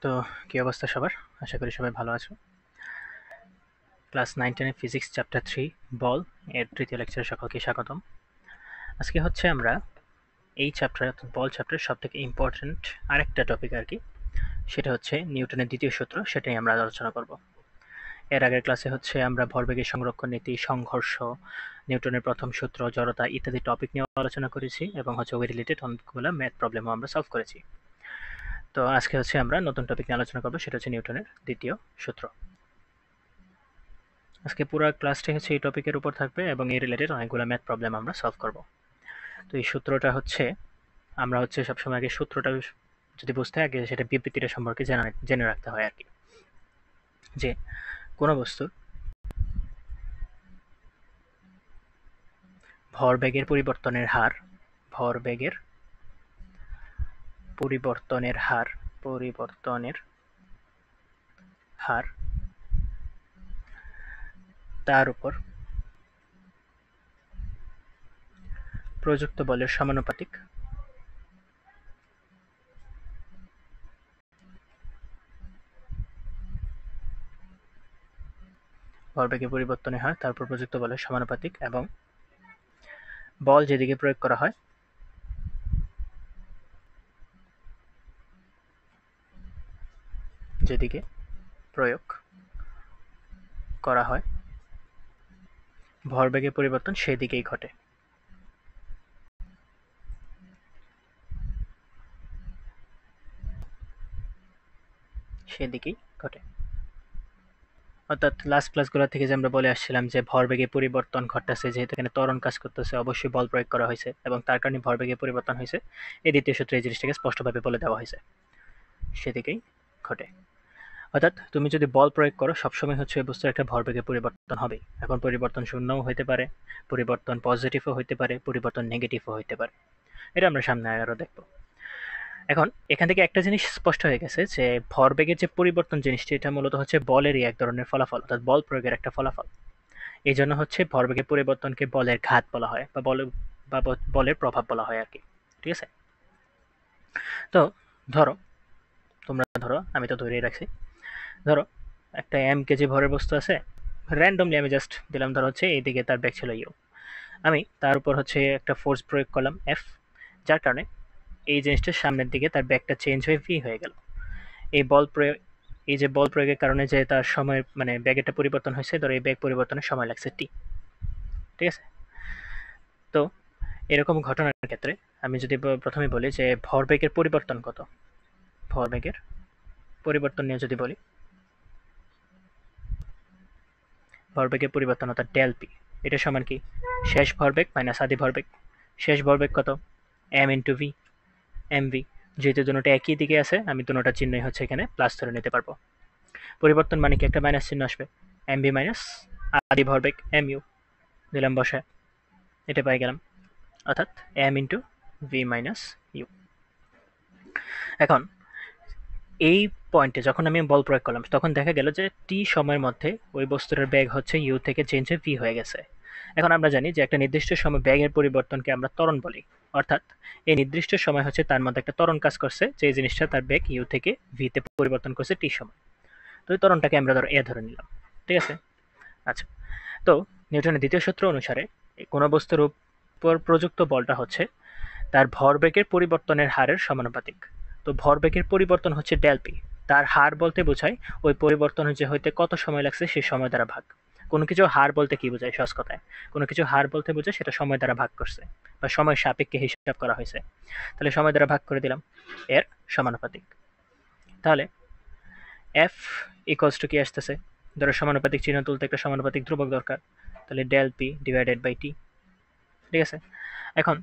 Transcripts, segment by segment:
তো কি অবস্থা সবার? আশা করি সবাই ভালো আছো। ক্লাস 9-10 এর ফিজিক্স চ্যাপ্টার 3 বল এর তৃতীয় লেকচারে সকলকে স্বাগতম। আজকে হচ্ছে আমরা এই চ্যাপ্টার অর্থাৎ বল চ্যাপ্টারের সবথেকে ইম্পর্টেন্ট আরেকটা টপিক আর কি, সেটা হচ্ছে নিউটনের দ্বিতীয় সূত্র, সেটাই আমরা আলোচনা করব। এর আগের ক্লাসে হচ্ছে আমরা ভরবেগের সংরক্ষণ নীতি, সংঘর্ষ, নিউটনের প্রথম সূত্র, জড়তা ইত্যাদি টপিক নিয়ে আলোচনা করেছি এবং হচ্ছে ওই রিলেটেড অনেকগুলো ম্যাথ প্রবলেমও আমরা সলভ করেছি। তো আজকে হচ্ছে আমরা নতুন টপিক নিয়ে আলোচনা করবো, সেটা হচ্ছে নিউটনের দ্বিতীয় সূত্র। আজকে পুরো ক্লাসটাই হচ্ছে এই টপিকের উপর থাকবে এবং এই রিলেটেড অনেকগুলো ম্যাথ প্রবলেম আমরা সলভ করব। তো এই সূত্রটা হচ্ছে আমরা হচ্ছে সবসময় আগে সূত্রটা যদি বুঝতে আগে সেটা বিবৃতিটা সম্পর্কে জেনে রাখতে হয় আর কি, যে কোনো বস্তুর ভরবেগের পরিবর্তনের হার ভরবেগের পরিবর্তনের হার তার উপর প্রযুক্ত বলের সমানুপাতিক। ভরবেগের পরিবর্তনের হার তার উপর প্রযুক্ত বলের সমানুপাতিক এবং বল যেদিকে প্রয়োগ করা হয় ভরবেগের পরিবর্তন সেদিকেই ঘটে। অর্থাৎ লাস্ট ক্লাসগুলো থেকে যে আমরা বলে আসছিলাম যে ভরবেগে পরিবর্তন ঘটতেছে, যেহেতু এখানে ত্বরণ কাজ করতেছে, অবশ্যই বল প্রয়োগ করা হয়েছে এবং তার কারণে ভরবেগে পরিবর্তন হয়েছে। এই দ্বিতীয় সূত্রে এই জিনিসটাকে স্পষ্টভাবে বলে দেওয়া হয়েছে, সেদিকেই ঘটে। অর্থাৎ তুমি যদি বল প্রয়োগ করো সবসময় হচ্ছে ওই বস্তুর একটা ভরবেগে পরিবর্তন হবে। এখন পরিবর্তন শূন্যও হইতে পারে, পরিবর্তন পজিটিভও হইতে পারে, পরিবর্তন নেগেটিভও হইতে পারে। এটা আমরা সামনে আরও দেখব। এখন এখান থেকে একটা জিনিস স্পষ্ট হয়ে গেছে যে ভরবেগের যে পরিবর্তন জিনিসটি, এটা মূলত হচ্ছে বলেরই এক ধরনের ফলাফল, অর্থাৎ বল প্রয়োগের একটা ফলাফল। এই জন্য হচ্ছে ভরবেগের পরিবর্তনকে বলের ঘাত বলা হয় বা বলের প্রভাব বলা হয় আর কি। ঠিক আছে? তো ধরো আমি তো ধরেই রাখছি, ধরো একটা কেজি ভরের বস্তু আছে, র্যান্ডমলি আমি জাস্ট দিলাম, ধরো হচ্ছে এইদিকে তার ব্যাগ ছিল ইউ, আমি তার উপর হচ্ছে একটা ফোর্স প্রয়োগ করলাম এফ, যার কারণে এই জিনিসটার সামনের দিকে তার ব্যাগটা চেঞ্জ হয়ে ভি হয়ে গেল। এই যে বল প্রয়োগের কারণে যে তার সময় মানে ব্যাগেরটা পরিবর্তন হয়েছে, ধরো এই ব্যাগ পরিবর্তনের সময় লাগছে টি। ঠিক আছে? তো এরকম ঘটনার ক্ষেত্রে আমি যদি প্রথমে বলি যে ভরবেগের পরিবর্তন কত, ভরবেগের পরিবর্তন নিয়ে যদি বলি, ভরবেগের পরিবর্তন অর্থাৎ ডেল পি, এটা সমান কি শেষ ভরবেগ মাইনাস আদি ভরবেগ। শেষ ভরবেগ কত? M into V, M V. যেহেতু দুটোটা একই দিকে আছে, আমি দুটোটা চিহ্নই হচ্ছে এখানে প্লাস ধরে নিতে পারবো। পরিবর্তন মানে কি একটা মাইনাস চিহ্ন আসবে, এম ভি মাইনাস আদি ভরবেগ এম ইউ, দিলাম বসায়, এটা পাই গেলাম, অর্থাৎ M into V minus U. এখন এই পয়েন্টে যখন আমি বল প্রয়োগ করলাম তখন দেখা গেল যে টি সময়ের মধ্যে ওই বস্তুটার বেগ হচ্ছে ইউ থেকে চেঞ্জ হয়ে ভি হয়ে গেছে। এখন আমরা জানি যে একটা নির্দিষ্ট সময় বেগের পরিবর্তনকে আমরা ত্বরণ বলি, অর্থাৎ এই নির্দিষ্ট সময় হচ্ছে তার মধ্যে একটা ত্বরণ কাজ করছে, যে জিনিসটা তার বেগ ইউ থেকে ভিতে পরিবর্তন করছে টি সময়। তো এই ত্বরণটাকে আমরা ধরো এ ধরে নিলাম। ঠিক আছে? আচ্ছা, তো নিউটনের দ্বিতীয় সূত্র অনুসারে কোনো বস্তুর উপর প্রযুক্ত বলটা হচ্ছে তার ভরবেগের পরিবর্তনের হারের সমানুপাতিক। তো ভরবেগের পরিবর্তন হচ্ছে ডেল পি, তার হার বলতে বোঝায় ওই পরিবর্তন হইতে কত সময় লাগছে সেই সময় দ্বারা ভাগ। কোনো কিছু হার বলতে কি বোঝায়? সহজ কথায় কোনো কিছু হার বলতে বোঝায় সেটা সময় দ্বারা ভাগ করছে বা সময় সাপেক্ষে হিসাব করা হয়েছে। তাহলে সময় দ্বারা ভাগ করে দিলাম, এর সমানুপাতিক। তাহলে এফ ইকুয়ালস টু কি আসতেছে, ধরো সমানুপাতিক চিহ্ন তুলতে একটা সমানুপাতিক ধ্রুবক দরকার, তাহলে ডেল পি ডিভাইডেড বাই টি। ঠিক আছে? এখন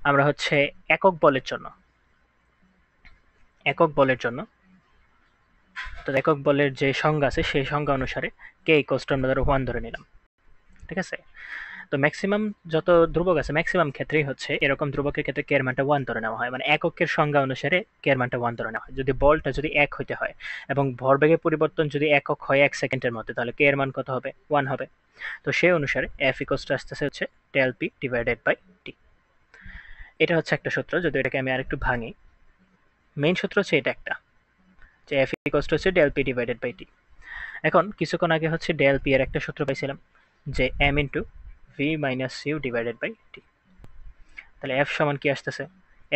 আমরা হচ্ছে একক বলের জন্য তো একক বলের যে সংজ্ঞা আছে সেই সংজ্ঞা অনুসারে কে ইকুয়ালস টু আমরা ধরো 1 ধরে নিলাম। ঠিক আছে? তো ম্যাক্সিমাম যত ধ্রুবক আছে ম্যাক্সিমাম ক্ষেত্রেই হচ্ছে এরকম ধ্রুবকের ক্ষেত্রে কে এর মানটা 1 ধরে নেওয়া হয়, মানে এককের সংজ্ঞা অনুসারে কে এর মানটা 1 ধরে নেওয়া হয়। যদি বলটা যদি 1 হইতে হয় এবং ভরবেগের পরিবর্তন যদি একক হয় 1 সেকেন্ডের মধ্যে, তাহলে কে এর মান কত হবে? 1 হবে। তো সেই অনুসারে এফ ইকুয়ালস টু আসতেছে হচ্ছে ডেল পি ডিভাইডেড বাই টি। এটা হচ্ছে একটা সূত্র। যদি এটাকে আমি আরেকটু ভাঙি, মেইন সূত্র হচ্ছে এটা একটা, যে এফ ইকুয়ালস টু হচ্ছে ডেল পি ডিভাইডেড বাই টি। এখন কিছুক্ষণ আগে হচ্ছে ডেল পি এর একটা সূত্র পাইছিলাম যে M into V minus U divided by T. তাহলে এফ সমান কি আসতেছে,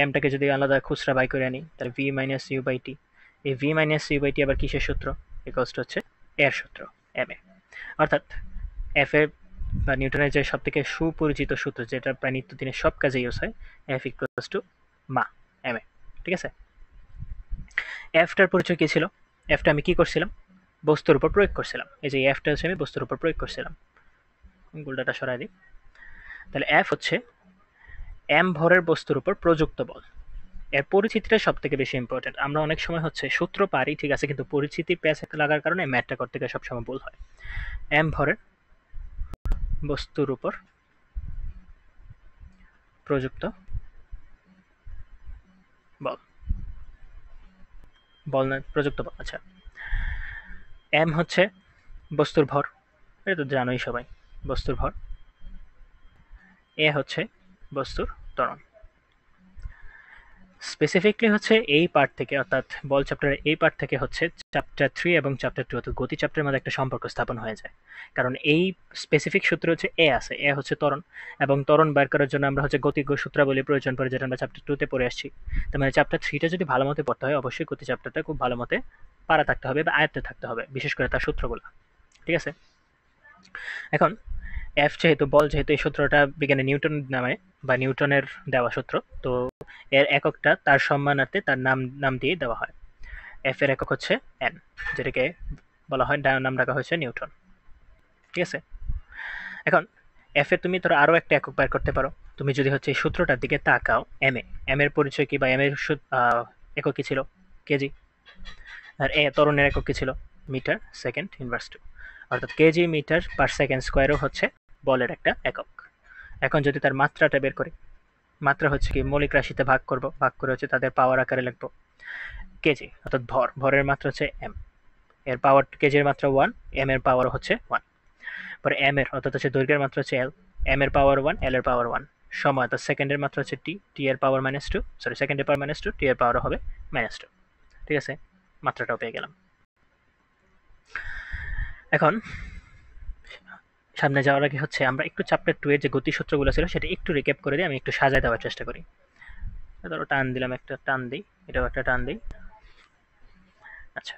এমটাকে যদি আলাদা খুচরা বাই করে আনি তাহলে ভি মাইনাস ইউ বাই টি। এই ভি মাইনাস ইউ বাই টি আবার কিসের সূত্র, ইকুয়ালস টু হচ্ছে এর সূত্র এম এ। অর্থাৎ এফ এর বা নিউটনের যে সব থেকে সুপরিচিত সূত্র যেটা প্রায় নিত্যদিনের সব কাজে ইউজ হয়, এফ ইকুয়ালস টু মা এম এ। ঠিক আছে, এফটার পরিচয় কী ছিল, এফটা আমি কি করছিলাম, বস্তুর উপর প্রয়োগ করছিলাম। এই যে এফটা হচ্ছে আমি বস্তুর উপর প্রয়োগ করছিলাম, গোলটাটা সরাই দিই। তাহলে এফ হচ্ছে এম ভরের বস্তুর উপর প্রযুক্ত বল। এর পরিচিতিটা সব থেকে বেশি ইম্পর্টেন্ট। আমরা অনেক সময় হচ্ছে সূত্র পারি ঠিক আছে, কিন্তু পরিচিতির প্যাচ লাগার কারণে ম্যাথটা করতে গিয়ে সবসময় ভুল হয়। এম ভরের বস্তুর উপর প্রযুক্ত বল, বল না প্রযুক্ত বল। আচ্ছা, এম হচ্ছে বস্তুর ভর, এটা তো জানোই সবাই, বস্তুর ভর। এ হচ্ছে বস্তুর ত্বরণ। স্পেসিফিকলি হচ্ছে এই পার্ট থেকে, অর্থাৎ বল চ্যাপ্টারের এই পার্ট থেকে হচ্ছে চ্যাপ্টার 3 এবং চ্যাপ্টার 2 অর্থাৎ গতি চ্যাপ্টারের মধ্যে একটা সম্পর্ক স্থাপন হয়ে যায়। কারণ এই স্পেসিফিক সূত্র হচ্ছে এ আছে, এ হচ্ছে ত্বরণ, এবং ত্বরণ বের করার জন্য আমরা হচ্ছে গতিজ্ঞ সূত্রাবলী প্রয়োজন পড়ে, যেটা আমরা চ্যাপ্টার 2 পড়ে আসছি। তার মানে চ্যাপ্টার 3টা যদি ভালো মতো পড়তে হয় অবশ্যই গতি চ্যাপ্টারটা খুব ভালো মতে পারা থাকতে হবে বা আয়ত্তে থাকতে হবে, বিশেষ করে তার সূত্রগুলো। ঠিক আছে, এখন এফ যেহেতু বল, যেহেতু এই সূত্রটা বিজ্ঞানী নিউটন নামে বা নিউটনের দেওয়া সূত্র, তো এর এককটা তার সম্মানার্থে তার নাম দিয়ে দেওয়া হয়। এফ এর একক হচ্ছে এন, যেটাকে বলা হয় নাম রাখা হয়েছে নিউটন। ঠিক আছে, এখন এফ এর তুমি ধরো আরও একটা একক বের করতে পারো। তুমি যদি হচ্ছে এই সূত্রটার দিকে তাকাও, এম এ, এম এর পরিচয় কি বা এম এর একক কি ছিল, কেজি। আর এ ত্বরণের একক কি ছিল, মিটার সেকেন্ড ইনভার্স 2, অর্থাৎ কেজি মিটার পার সেকেন্ড স্কোয়ারও হচ্ছে বলের একটা একক। এখন যদি তার মাত্রাটা বের করি, মাত্রা হচ্ছে কি মৌলিক রাশিতে ভাগ করব, ভাগ করে হচ্ছে তাদের পাওয়ার আকারে লিখব কেজি, অর্থাৎ ভর, ভরের মাত্রা হচ্ছে এম, এর পাওয়ার কেজির মাত্রা 1, এম এর পাওয়ার হচ্ছে 1। পরে এম এর অর্থাৎ হচ্ছে দৈর্ঘ্যের মাত্রা হচ্ছে এল, এম এর পাওয়ার 1, এল এর পাওয়ার 1, সময় অর্থাৎ সেকেন্ডের মাত্রা হচ্ছে টি, টি এর পাওয়ার -2, সরি সেকেন্ডের পাওয়ার -2, টি এর পাওয়ার হবে -2। ঠিক আছে, মাত্রাটাও পেয়ে গেলাম। এখন সামনে যাওয়ার আগে হচ্ছে আমরা একটু চ্যাপ্টার 2 এর যে গতি সূত্রগুলো ছিল সেটা একটু রিক্যাপ করে দিয়ে আমি একটু সাজায় দেওয়ার চেষ্টা করি। ধরো টান দিলাম, একটা টান দিই, এটাও একটা টান দিই। আচ্ছা,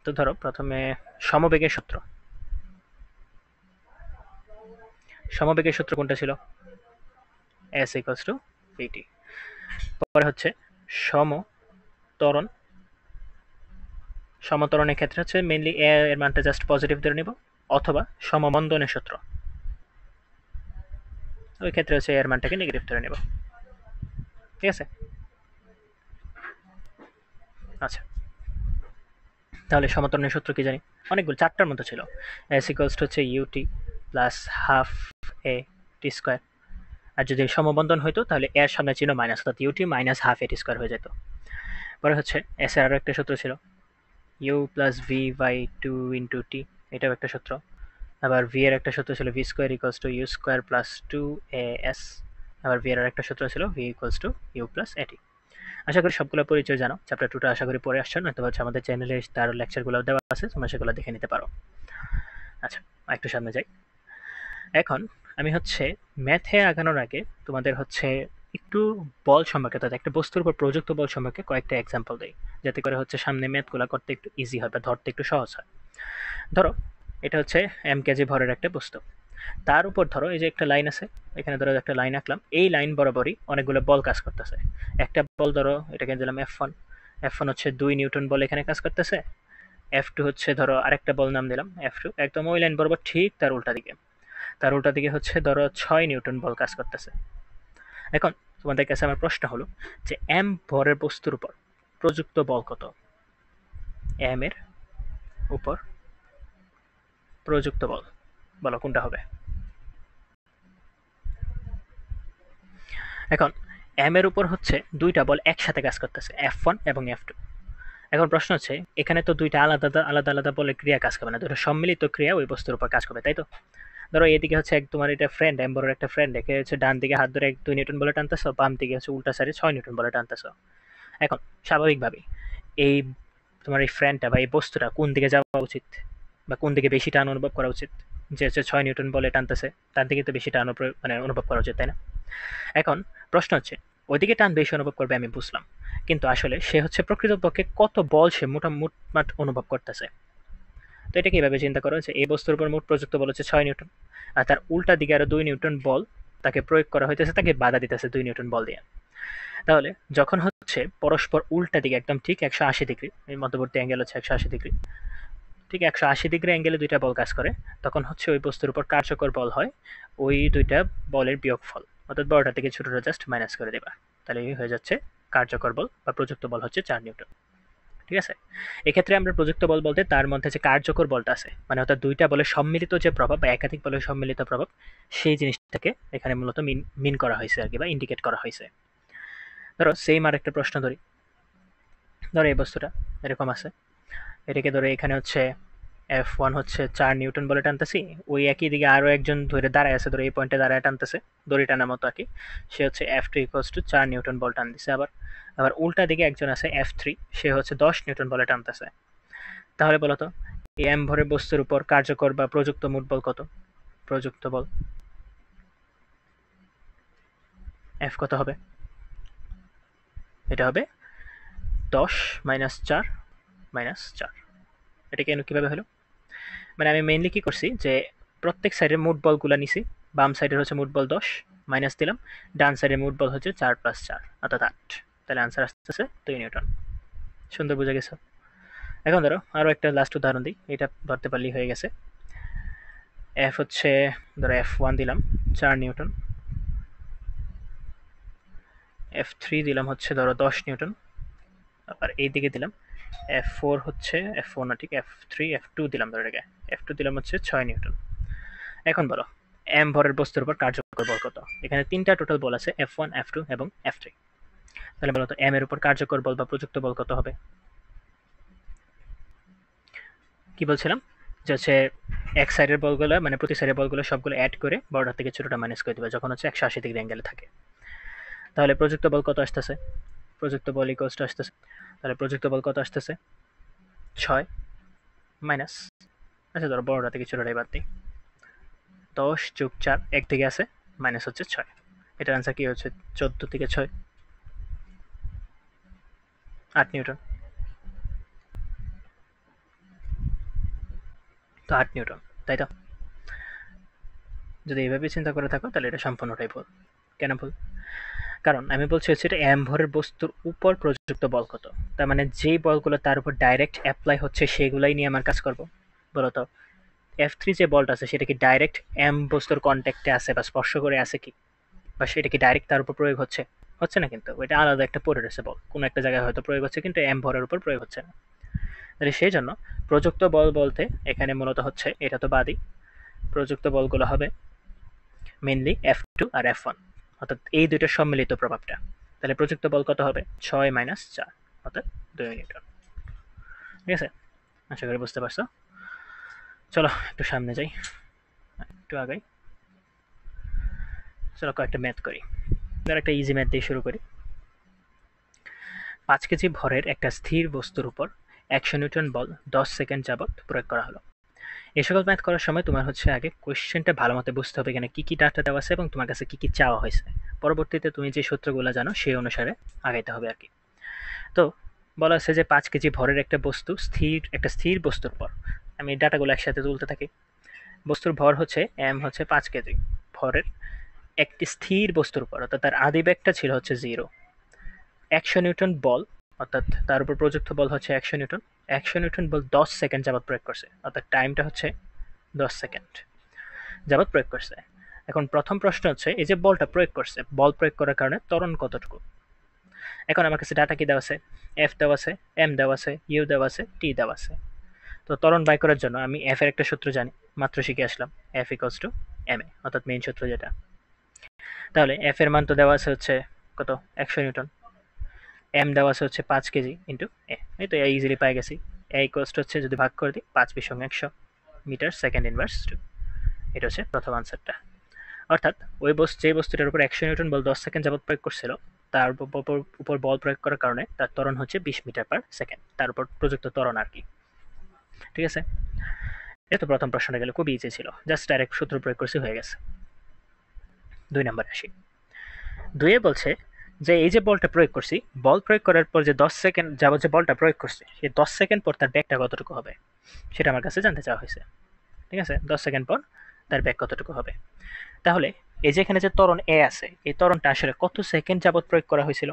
তো ধরো প্রথমে সমবেগের সূত্র। সমবেগের সূত্র কোনটা ছিল, এস ইকুয়ালস টু ভিটি। পরে হচ্ছে সমত্বরণ, সমত্বরণের ক্ষেত্রে হচ্ছে মেইনলি এ এর মানটা জাস্ট পজিটিভ ধরে নিব, অথবা সমমন্দনের সূত্র, ওই ক্ষেত্রে হচ্ছে এর মানটাকে নেগেটিভ ধরে নেব। ঠিক আছে, আচ্ছা তাহলে সমত্বরণের সূত্র কি জানি, অনেকগুলো, 4টার মতো ছিল। এস ইকুয়ালস টু হচ্ছে ইউটি প্লাস হাফ এ টি স্কোয়ার, আর যদি সমবন্ধন হইতো তাহলে এর সামনে ছিল মাইনাস, অর্থাৎ ইউটি মাইনাস হাফ এ টি স্কোয়ার হয়ে যেত। পরে হচ্ছে এস এর আরও একটা সূত্র ছিল U plus V by 2 into T, এটাও একটা সূত্র। আবার ভি এর একটা সূত্র ছিল V square equals to U square plus 2as। আবার ভি এর একটা সূত্র ছিল V equals to U plus A T. আশা করি সবগুলো পরিচয় জানো, চ্যাপ্টার 2টা আশা করি পড়ে আসছো, নয়তো হচ্ছে আমাদের চ্যানেলে তার লেকচারগুলো দেওয়া আছে, তোমরা সেগুলো দেখে নিতে পারো। আচ্ছা, একটু সামনে যাই। এখন আমি হচ্ছে ম্যাথে আগানোর আগে তোমাদের হচ্ছে একটু বল সম্পর্কে, অর্থাৎ একটা বস্তুর উপর প্রযুক্ত বল সম্পর্কে কয়েকটা এক্সাম্পল দেই, যাতে করে হচ্ছে সামনে ম্যাথগুলো করতে একটু ইজি হয় বা ধরতে একটু সহজ হয়। ধরো এটা হচ্ছে এম কেজি ভরের একটা বস্তু, তার উপর ধরো এই যে একটা লাইন আছে, এখানে ধরো একটা লাইন আঁকলাম, এই লাইন বরাবরই অনেকগুলো বল কাজ করতেছে। একটা বল ধরো এটাকে দিলাম F1, F1 হচ্ছে 2 নিউটন বল এখানে কাজ করতেছে। F2 হচ্ছে ধরো আরেকটা বল নাম দিলাম F2, একদম ওই লাইন বরাবর ঠিক তার উল্টা দিকে, তার উল্টা দিকে হচ্ছে ধরো 6 নিউটন বল কাজ করতেছে। এখন তোমাদের কাছে আমার প্রশ্ন হলো যে এম ভরের বস্তুর উপর প্রযুক্ত বল কত, এম এর উপর প্রযুক্ত বল বলো কোনটা হবে। এখন এম এর উপর হচ্ছে দুইটা বল একসাথে কাজ করতেছে, F1 এবং F2। এখন প্রশ্ন হচ্ছে এখানে তো দুইটা আলাদা আলাদা আলাদা বলের ক্রিয়া কাজ করবে না, দুটো সম্মিলিত ক্রিয়া ওই বস্তুর উপর কাজ করবে, তাই তো। ধরো এদিকে হচ্ছে তোমার এটা ফ্রেন্ড, এম্বরের একটা ফ্রেন্ড, একে হচ্ছে ডান দিকে হাত ধরে 2 নিউটন বলে টানতেছো, বাম দিকে হচ্ছে উল্টা সাইডে 6 নিউটন বলে টানতেছো। এখন স্বাভাবিকভাবেই এই তোমার এই ফ্রেন্ডটা বা এই বস্তুটা কোন দিকে যাওয়া উচিত বা কোন দিকে বেশি টান অনুভব করা উচিত। যে হচ্ছে 6 নিউটন বলে টানতেছে, তার দিকে তো বেশি টান মানে অনুভব করা উচিত, তাই না? এখন প্রশ্ন হচ্ছে, ওইদিকে টান বেশি অনুভব করবে আমি বুঝলাম, কিন্তু আসলে সে হচ্ছে প্রকৃতপক্ষে কত বল সে মোটমাট অনুভব করতেছে। তো এটাকে এভাবে চিন্তা করো যে এই বস্তুর উপর মোট প্রযুক্ত বল হচ্ছে 6 নিউটন, আর তার উল্টা দিকে আরো 2 নিউটন বল তাকে প্রয়োগ করা হইতেছে, তাকে বাধা দিতেছে 2 নিউটন বল দিয়ে। তাহলে যখন হচ্ছে পরস্পর উল্টা দিকে একদম ঠিক 180 ডিগ্রি, এই মধ্যবর্তী অ্যাঙ্গেল হচ্ছে 180 ডিগ্রি, ঠিক 180 ডিগ্রি অ্যাঙ্গেলে দুইটা বল কাজ করে, তখন হচ্ছে ওই বস্তুর উপর কার্যকর বল হয় ওই দুইটা বলের বিয়োগফল, অর্থাৎ বড়টা থেকে ছোটটা জাস্ট মাইনাস করে দেবা। তাহলে এই হয়ে যাচ্ছে কার্যকর বল বা প্রযুক্ত বল হচ্ছে 4 নিউটন। ঠিক আছে? এক্ষেত্রে আমরা প্রযুক্ত বল বলতে তার মধ্যে যে কার্যকর বলটা আছে, মানে অর্থাৎ দুইটা বলের সম্মিলিত যে প্রভাব বা একাধিক বলের সম্মিলিত প্রভাব, সেই জিনিসটাকে এখানে মূলত মিন করা হয়েছে আর কি, বা ইন্ডিকেট করা হয়েছে। ধরো সেম আর একটা প্রশ্ন ধরি। ধরো এই বস্তুটা এরকম আছে, এটাকে ধরে এখানে হচ্ছে F1 হচ্ছে 4 নিউটন বলে টানতেছি, ওই একই দিকে আরো একজন ধরে দাঁড়ায় আছে, ধরে এই পয়েন্টে দাঁড়ায় টানতেছে, দড়ি টানার মতো আর কি, সে হচ্ছে F2 ইকুয়ালস টু 4 নিউটন বল টান দিছে। আবার আবার উল্টা দিকে একজন আছে F3, সে হচ্ছে 10 নিউটন বলে টানতেছে। তাহলে বলতো এই এম ভরের বস্তুর উপর কার্যকর বা প্রযুক্ত মোট বল কত? প্রযুক্ত বল F কত হবে? এটা হবে 10 মাইনাস 4 মাইনাস 4। এটা কেন কিভাবে হলো? মানে আমি মেইনলি কি করছি যে প্রত্যেক সাইডের মোট বলগুলা নিছি, বাম সাইডের হচ্ছে মোট বল 10 মাইনাস দিলাম, ডান সাইডের মোট বল হচ্ছে 4 প্লাস 4 অর্থাৎ 8। তাহলে আনসার আসতেছে 2 নিউটন। সুন্দর বুঝে গেছো? এখন ধরো আরো একটা লাস্ট উদাহরণ দিই, এটা ধরতে পারলেই হয়ে গেছে। এফ হচ্ছে, ধরো F1 দিলাম 4 নিউটন, F3 দিলাম হচ্ছে ধরো 10 নিউটন, আবার এই দিকে দিলাম F4 হচ্ছে, F4 না ঠিক F3 F2 দিলাম, ধরে এটাকে F2 দিলাম হচ্ছে 6 নিউটন। এখন বলো এম ভরের বস্তুর উপর কার্যকর বল কত? এখানে তিনটা টোটাল বল আছে, F1 F2 এবং F3। তাহলে বলো তো এম এর উপর কার্যকর বল বা প্রযুক্ত বল কত হবে? কি বলছিলাম যে হচ্ছে এক সাইডের বলগুলো, মানে প্রতি সাইডের বলগুলো সবগুলো অ্যাড করে বড়টা থেকে ছোটটা মাইনাস করে দিবে যখন হচ্ছে 180 ডিগ্রি অ্যাঙ্গেলে থাকে। তাহলে প্রযুক্ত বল কত আসতেছে? প্রযুক্ত বল ইকুয়ালস টু আসতেছে, তাহলে প্রযুক্ত বল কত আসতেছে? 6 মাইনাস, আচ্ছা ধরো বড়টা থেকে ছোটটাই বাদ দিই, 10 যোগ 4 এক দিকে আছে, মাইনাস হচ্ছে 6। এটার আনসার কি হচ্ছে? 14 থেকে 6 8 নিউটন। তো 8 নিউটন, তাই তো? যদি এইভাবে চিন্তা করে থাকো তাহলে এটা সম্পূর্ণটাই ভুল। কেন ভুল? কারণ আমি বলছি হচ্ছে এটা এম ভরের বস্তুর উপর প্রযুক্ত বল কত, তার মানে যেই বলগুলো তার উপর ডাইরেক্ট অ্যাপ্লাই হচ্ছে সেগুলাই নিয়ে আমার কাজ করব। বলতো F3 যে বলটা আছে সেটা কি ডাইরেক্ট এম বস্তুর কন্ট্যাক্টে আছে বা স্পর্শ করে আছে কি, বা সেটা কি ডাইরেক্ট তার উপর প্রয়োগ হচ্ছে? হচ্ছে না, কিন্তু ওইটা আলাদা একটা পড়ে রয়েছে বল, কোনো একটা জায়গায় হয়তো প্রয়োগ হচ্ছে কিন্তু এম ভরের উপর প্রয়োগ হচ্ছে না। তাহলে সেই জন্য প্রযুক্ত বল বলতে এখানে মূলত হচ্ছে, এটা তো বাদই, প্রযুক্ত বলগুলো হবে মেইনলি F2 আর F1, অর্থাৎ এই দুইটার সম্মিলিত প্রভাবটা। তাহলে প্রযুক্ত বল কত হবে? 6 মাইনাস 4 অর্থাৎ 2 নিউটন। ঠিক আছে? আশা করি বুঝতে পারছো। চলো একটু সামনে যাই, একটু আগাই। চলো কয়েকটা ম্যাথ করি। ধর একটা ইজি ম্যাথ দিয়ে শুরু করি। 5 কেজি ভরের একটা স্থির বস্তুর উপর 100 নিউটন বল 10 সেকেন্ড যাবত প্রয়োগ করা হলো। এই সকল ম্যাথ করার সময় তোমার হচ্ছে আগে কোয়েশ্চেনটা ভালো মতো বুঝতে হবে, এখানে কি কি ডাটা দেওয়া আছে এবং তোমার কাছে কি কি চাওয়া হয়েছে। পরবর্তীতে তুমি যে সূত্রগুলো জানো সেই অনুসারে আগাইতে হবে আর কি। তো বলা আছে যে 5 কেজি ভরের একটা বস্তু একটা স্থির বস্তুর পর, আমি ডাটাগুলো একসাথে তুলতে থাকি। বস্তুর ভর হচ্ছে এম হচ্ছে 5 কেজি ভরের একটি স্থির বস্তুর উপর, অর্থাৎ তার আদি বেগটা ছিল হচ্ছে 0, 100 নিউটন বল, অর্থাৎ তার উপর প্রযুক্ত বল হচ্ছে 100 নিউটন। 100 নিউটন বল 10 সেকেন্ড যাবত প্রয়োগ করছে, অর্থাৎ টাইমটা হচ্ছে 10 সেকেন্ড যাবত প্রয়োগ করছে। এখন প্রথম প্রশ্ন হচ্ছে এই যে বলটা প্রয়োগ করছে, বল প্রয়োগ করার কারণে ত্বরণ কতটুকু। এখন আমার কাছে ডাটা কি দেওয়া আছে? এফ দেওয়া আছে, এম দেওয়া আছে, ইউ দেওয়া আছে, টি দেওয়া আছে। তো ত্বরণ বাই করার জন্য আমি এফ এর একটা সূত্র জানি, মাত্র শিখে আসলাম, এফ ইকুয়ালস টু এম এ, অর্থাৎ মেইন সূত্র যেটা। তাহলে এফ এর মান তো দেওয়া আছে হচ্ছে কত? 100 নিউটন। এম দেওয়া আছে হচ্ছে 5 কেজি ইন্টু এ, এই তো ইজিলি পাই গেছি। এ ইকুয়ালস টু হচ্ছে যদি ভাগ করে দিই 5 বিশ 100 মিটার সেকেন্ড ইনভার্স 2। এটা হচ্ছে প্রথম আনসারটা। অর্থাৎ ওই যে বস্তুটার উপর 100 নিউটন বল 10 সেকেন্ড যাবত প্রয়োগ করছিল, তার উপর বল প্রয়োগ করার কারণে তার ত্বরণ হচ্ছে 20 মিটার পার সেকেন্ড, তার উপর প্রযুক্ত ত্বরণ আর কি। ঠিক আছে, এটা তো প্রথম প্রশ্নটা গেল, খুব ইজি ছিল, জাস্ট ডাইরেক্ট সূত্র প্রয়োগ করছি, হয়ে গেছে। 2 নম্বরে আসি। 2 বলছে যে এই যে বলটা প্রয়োগ করছি, বল প্রয়োগ করার পর যে 10 সেকেন্ড যাবত যে বলটা প্রয়োগ করছি, সেই 10 সেকেন্ড পর তার ব্যাগটা কতটুকু হবে সেটা আমার কাছে জানতে চাওয়া হয়েছে। ঠিক আছে, 10 সেকেন্ড পর তার ব্যাগ কতটুকু হবে। তাহলে এই যে এখানে যে ত্বরণ এ আছে, এই ত্বরণটা আসলে কত সেকেন্ড যাবত প্রয়োগ করা হয়েছিল?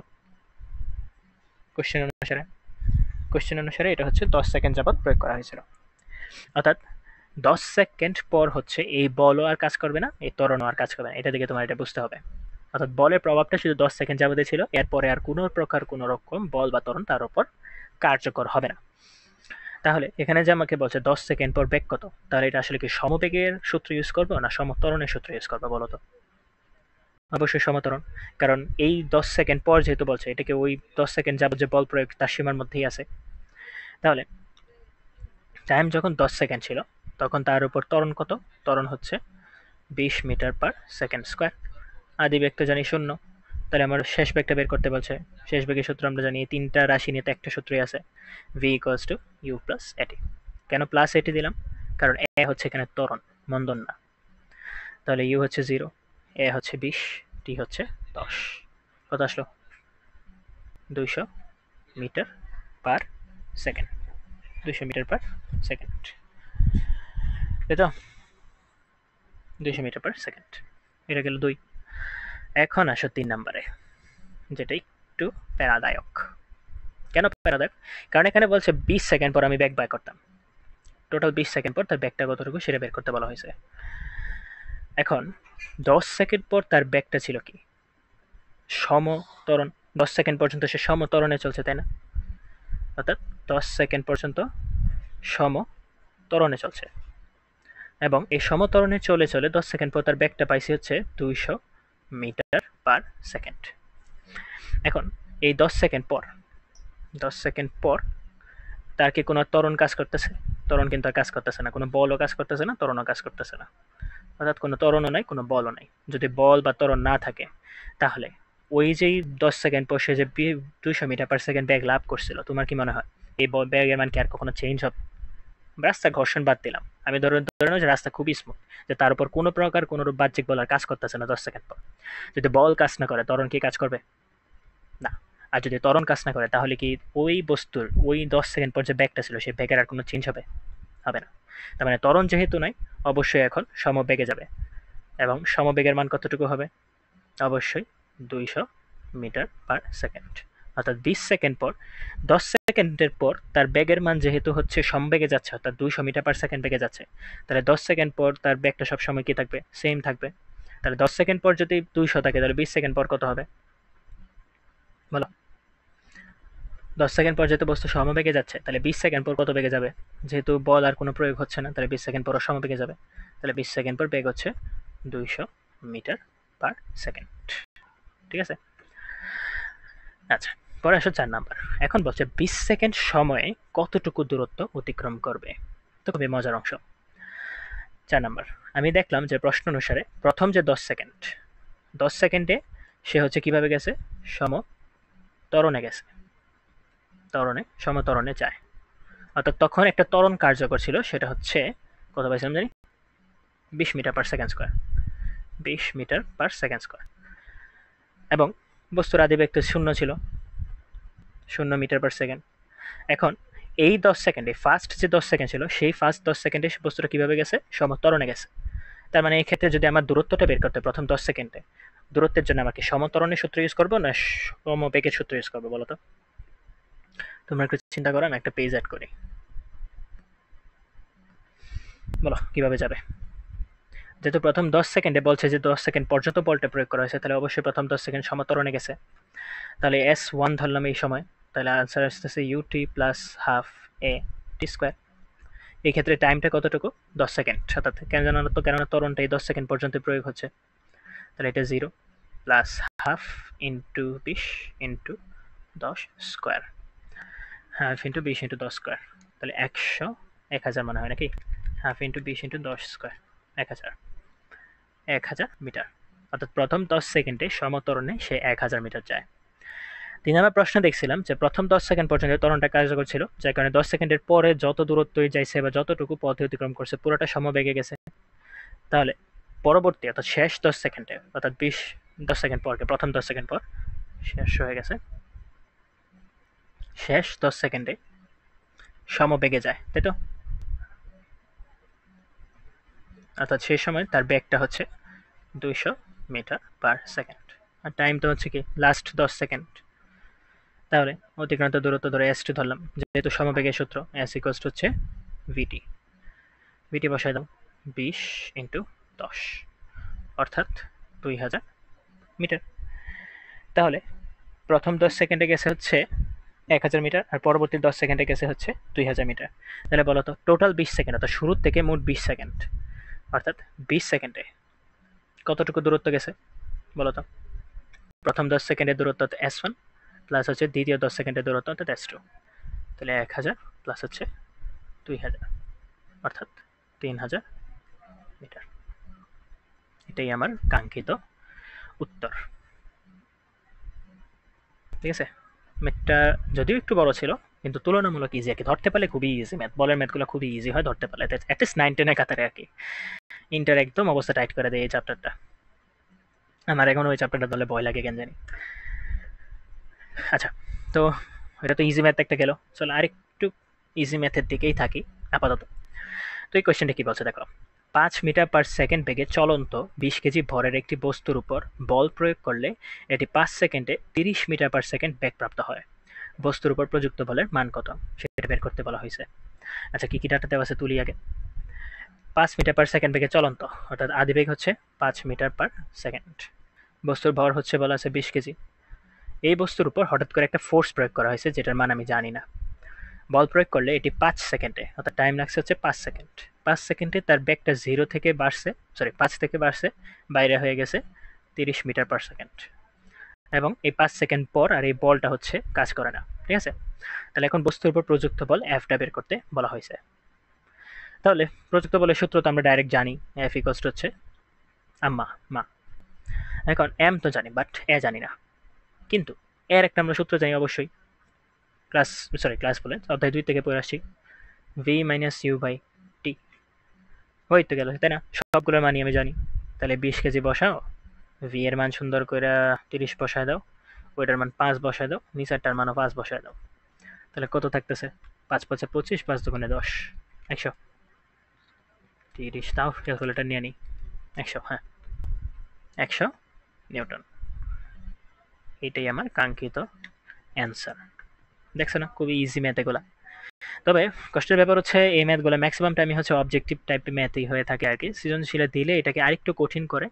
কোশ্চেন অনুসারে এটা হচ্ছে 10 সেকেন্ড যাবত প্রয়োগ করা হয়েছিল। অর্থাৎ 10 সেকেন্ড পর হচ্ছে এই বলও আর কাজ করবে না, এই ত্বরণও আর কাজ করবে না। এটা দিকে তোমার এটা বুঝতে হবে। অর্থাৎ বলের প্রভাবটা শুধু 10 সেকেন্ড যাবতীয় ছিল, এরপরে আর কোনো প্রকার কোনো রকম বল বা ত্বরণ তার উপর কার্যকর হবে না। তাহলে এখানে যে আমাকে বলছে 10 সেকেন্ড পর বেগ কত, তাহলে এটা আসলে কি সমবেগের সূত্র ইউজ করবো না সমত্বরণের সূত্র ইউজ করবো বলো তো? অবশ্যই সমত্বরণ, কারণ এই 10 সেকেন্ড পর যেহেতু বলছে, এটাকে ওই 10 সেকেন্ড যাবত যে বল প্রয়োগ তার সীমার মধ্যেই আছে। তাহলে টাইম যখন 10 সেকেন্ড ছিল তখন তার উপর ত্বরণ কত? ত্বরণ হচ্ছে 20 মিটার পার সেকেন্ড স্কোয়ার। আদি বেগ তো জানি 0, তাহলে আমার শেষ বেগটা বের করতে বলছে। শেষ বেগের সূত্র আমরা জানি, তিনটা রাশি নিয়ে তো একটা সূত্রই আছে, v equals to U plus এটি। কেন প্লাস এটি দিলাম? কারণ এ হচ্ছে এখানে ত্বরণ, মন্দন না। তাহলে ইউ হচ্ছে 0, এ হচ্ছে 20, টি হচ্ছে 10। কত আসলো? 200 metre per second. 200 metre per second, তাই তো? 200 মিটার পার সেকেন্ড। এটা গেল 2। এখন আসো 3 নম্বরে, যেটা একটু প্যারাদায়ক। কেন প্যারাদায়ক? কারণ এখানে বলছে 20 সেকেন্ড পর আমি ব্যাগ বাই করতাম, টোটাল 20 সেকেন্ড পর তার ব্যাগটা কতটুকু সেটা বের করতে বলা হয়েছে। এখন 10 সেকেন্ড পর তার ব্যাগটা ছিল কি? সমত্বরণ। 10 সেকেন্ড পর্যন্ত সে সমত্বরণে চলছে, তাই না? অর্থাৎ 10 সেকেন্ড পর্যন্ত সমত্বরণে চলছে, এবং এই সমত্বরণে চলে চলে 10 সেকেন্ড পর তার ব্যাগটা পাইছে হচ্ছে 200 মিটার পার সেকেন্ড। এখন এই 10 সেকেন্ড পর তার কি কোনো ত্বরণ কাজ করতেছে? ত্বরণ কিন্তু আর কাজ করতেছে না, কোনো বলও কাজ করতেছে না, ত্বরণও কাজ করতেছে না। অর্থাৎ কোনো ত্বরণও নাই, কোনো বলও নাই। যদি বল বা ত্বরণ না থাকে, তাহলে ওই যেই 10 সেকেন্ড পর সে যে 200 মিটার পার সেকেন্ড ব্যাগ লাভ করছিল, তোমার কি মনে হয় এই ব্যাগের মান কি আর কখনো চেঞ্জ হবে? রাস্তা ঘর্ষণ বাদ দিলাম, আমি ধরে নাও যে রাস্তা খুবই স্মুথ, যে তার উপর কোনো প্রকার কোনোরূপ বাহ্যিক বল আর কাজ করতেছে না 10 সেকেন্ড পর। যদি বল কাজ না করে, ত্বরণ কি কাজ করবে? না। আর যদি ত্বরণ কাজ না করে, তাহলে কি ওই বস্তুর ওই 10 সেকেন্ড পর যে ব্যাগটা ছিল সেই ব্যাগের আর কোনো চেঞ্জ হবে? হবে না। তার মানে ত্বরণ যেহেতু নাই, অবশ্যই এখন সমবেগে যাবে, এবং সমবেগের মান কতটুকু হবে? অবশ্যই 200 মিটার পার সেকেন্ড। অর্থাৎ 20 সেকেন্ড পর 10 সেকেন্ডের পর তার বেগের মান যেহেতু হচ্ছে সমবেগে যাচ্ছে, অর্থাৎ 200 মিটার পার সেকেন্ড বেগে যাচ্ছে, তাহলে 10 সেকেন্ড পর তার বেগটা সবসময় কি থাকবে? সেম থাকবে। তাহলে 10 সেকেন্ড পর যদি 200 থাকে, তাহলে 20 সেকেন্ড পর কত হবে বলো? 10 সেকেন্ড পর যেহেতু বস্তু সমবেগে যাচ্ছে, তাহলে 20 সেকেন্ড পর কত বেগে যাবে? যেহেতু বল আর কোনো প্রয়োগ হচ্ছে না, তাহলে 20 সেকেন্ড পর সমবেগে যাবে। তাহলে 20 সেকেন্ড পর বেগ হচ্ছে 200 মিটার পার সেকেন্ড। ঠিক আছে, আচ্ছা, পরে আসো 4 নাম্বার। এখন বলছে 20 সেকেন্ড সময়ে কতটুকু দূরত্ব অতিক্রম করবে। তো খুবই মজার অংশ। 4 নাম্বার, আমি দেখলাম যে প্রশ্ন অনুসারে প্রথম যে 10 সেকেন্ডে সে হচ্ছে কিভাবে গেছে? সমত্বরণে গেছে, সমত্বরণে যায়। অর্থাৎ তখন একটা ত্বরণ কার্যকর ছিল, সেটা হচ্ছে কত পাইছিলাম জানি? 20 metre per second square. 20 metre per second square. এবং বস্তুর আদিবেগ তো 0 ছিল, 0 মিটার পার সেকেন্ড। এখন এই 10 সেকেন্ডে, ফার্স্ট যে 10 সেকেন্ড ছিল, সেই ফার্স্ট 10 সেকেন্ডে বস্তুটা কিভাবে গেছে? সমত্বরণে গেছে। তার মানে এই ক্ষেত্রে যদি আমার দূরত্বটা বের করতে প্রথম 10 সেকেন্ডে, দূরত্বের জন্য আমাকে সমত্বরণের সূত্র ইউজ করবো না সমবেগের সূত্র ইউজ করবো বলো তো? তোমরা একটু চিন্তা করো, আমি একটা পেজ অ্যাড করি, বলো কিভাবে যাবে? যেহেতু প্রথম 10 সেকেন্ডে বলছে যে 10 সেকেন্ড পর্যন্ত বলটা প্রয়োগ করা হয়েছে, তাহলে অবশ্যই প্রথম 10 সেকেন্ড সমত্বরণে গেছে। তাহলে S1 ধরলাম এই সময়, তাহলে আনসার আসতেছে UT প্লাস হাফ এ টি স্কোয়ার। এই ক্ষেত্রে টাইমটা কতটুকু? 10 সেকেন্ড। অর্থাৎ কেন জানো তো, কেননা ত্বরণটা এই 10 সেকেন্ড পর্যন্ত প্রয়োগ হচ্ছে। তাহলে এটা 0 plus half into 20 into 10 square, half into 20 into 10 square, তাহলে 100, 1000 মনে হয় নাকি? Half into 20 into 10 square, 1000, 1000 metre. অর্থাৎ প্রথম 10 সেকেন্ডে সমত্বরণে সে 1000 মিটার যায়। 3 নাম্বার প্রশ্নে দেখছিলাম যে প্রথম 10 সেকেন্ড পর্যন্ত ত্বরণটা কার্যকর ছিল, যার কারণে 10 সেকেন্ডের পরে যত দূরত্বই যাইছে বা যতটুকু পথ অতিক্রম করছে পুরোটা সমবেগে গেছে। তাহলে পরবর্তী অর্থাৎ শেষ 10 সেকেন্ডে অর্থাৎ 10 সেকেন্ড পর, প্রথম 10 সেকেন্ড পর শেষ হয়ে গেছে, শেষ 10 সেকেন্ডে সমবেগে যায়, তাই তো? অর্থাৎ সেই সময় তার বেগটা হচ্ছে 200 মিটার পার সেকেন্ড, আর টাইমটা হচ্ছে কি লাস্ট 10 সেকেন্ড। তাহলে অতিক্রান্ত দূরত্ব ধরে এসটি ধরলাম, যেহেতু সমবেগের সূত্র এস ইকুয়ালস হচ্ছে ভিটি। ভিটি বসায় দাও 20 ইন্টু 10 অর্থাৎ 2000 মিটার। তাহলে প্রথম 10 সেকেন্ডে গেছে হচ্ছে 1000 মিটার, আর পরবর্তী 10 সেকেন্ডে গেছে হচ্ছে 2000 মিটার। তাহলে বলো তো টোটাল 20 সেকেন্ড অর্থাৎ শুরুর থেকে মোট 20 সেকেন্ড, অর্থাৎ 20 সেকেন্ডে কতটুকু দূরত্ব গেছে বলো তো? প্রথম 10 সেকেন্ডের দূরত্ব S1 প্লাস হচ্ছে দ্বিতীয় 10 সেকেন্ডের দূরত্ব অর্থাৎ S2। তাহলে 1000 প্লাস হচ্ছে 2000 অর্থাৎ 3000 মিটার। এটাই আমার কাঙ্ক্ষিত উত্তর। ঠিক আছে, ম্যাথটা যদিও একটু বড় ছিল কিন্তু তুলনামূলক ইজি আর কি, ধরতে পারলে খুবই ইজি ম্যাথ, বলের ম্যাথগুলো খুবই ইজি হয় ধরতে পারলে, অ্যাটলিস্ট 9-10 কাতারে আর কি। ইন্টার একদম অবস্থা টাইট করে দেয় এই চ্যাপ্টারটা, আমার এখন ওই চ্যাপ্টারটা ধরলে ভয় লাগে কেন জানি। আচ্ছা, তো এটা তো ইজি ম্যাথ একটা গেল, চলো আরেকটু ইজি ম্যাথের দিকেই থাকি আপাতত। তো এই কোয়েশ্চেনটা কি বলছে দেখো, 5 মিটার পার সেকেন্ড বেগে চলন্ত 20 কেজি ভরের একটি বস্তুর উপর বল প্রয়োগ করলে এটি 5 সেকেন্ডে 30 মিটার পার সেকেন্ড বেগ প্রাপ্ত হয়। বস্তুর উপর প্রযুক্ত বলের মান কত সেটা বের করতে বলা হয়েছে। আচ্ছা, কি কি ডাটা দেওয়া আছে তুলি আগে। 5 মিটার পার সেকেন্ড বেগে চলন্ত অর্থাৎ আদি বেগ হচ্ছে 5 মিটার পার সেকেন্ড, বস্তুর ভর হচ্ছে বলা আছে 20 কেজি। এই বস্তুর উপর হঠাৎ করে একটা ফোর্স প্রয়োগ করা হয়েছে যেটার মান আমি জানি না। বল প্রয়োগ করলে এটি 5 সেকেন্ডে অর্থাৎ টাইম লাগছে হচ্ছে 5 সেকেন্ড। 5 সেকেন্ডে তার বেগটা 0 থেকে বাড়ছে, সরি 5 থেকে বাড়ছে, বাইরে হয়ে গেছে 30 মিটার পার সেকেন্ড। এবং এই 5 সেকেন্ড পর আর এই বলটা হচ্ছে কাজ করে না, ঠিক আছে? তাহলে এখন বস্তুর উপর প্রযুক্ত বল এফটা বের করতে বলা হয়েছে। তাহলে প্রযুক্ত বলের সূত্র তো আমরা ডাইরেক্ট জানি, এফ ইকুয়ালস হচ্ছে আম্মা মা। এখন এম তো জানি বাট এ জানি না, কিন্তু এর একটা আমরা সূত্র জানি অবশ্যই, ক্লাস বলে অধ্যায় 2 থেকে পড়ে আসছি, ভি মাইনাস ইউ বাই টি। ওই তো গেল, তাই না? সবগুলোর মানই আমি জানি। তাহলে 20 কেজি বসাও, ভি এর মান সুন্দর করে 30 বসায় দাও, ওইটার মান 5 বসায় দাও, নিচেরটার মানও 5 বসায় দাও। তাহলে কত থাকতেছে? 5 5 25, 5 2 10, 100। 30 তাও ক্যালকুলেটার নিয়ে নিই, 100, হ্যাঁ 100 নিউটন। এটাই আমার কাঙ্ক্ষিত অ্যান্সার। দেখছো না খুবই ইজি ম্যাথ এগুলা। তবে কষ্টের ব্যাপার হচ্ছে এই ম্যাথগুলো ম্যাক্সিমাম টাইমই হচ্ছে অবজেক্টিভ টাইপের ম্যাথই হয়ে থাকে আর কি, সৃজনশীলে দিলে এটাকে আরেকটু কঠিন করে।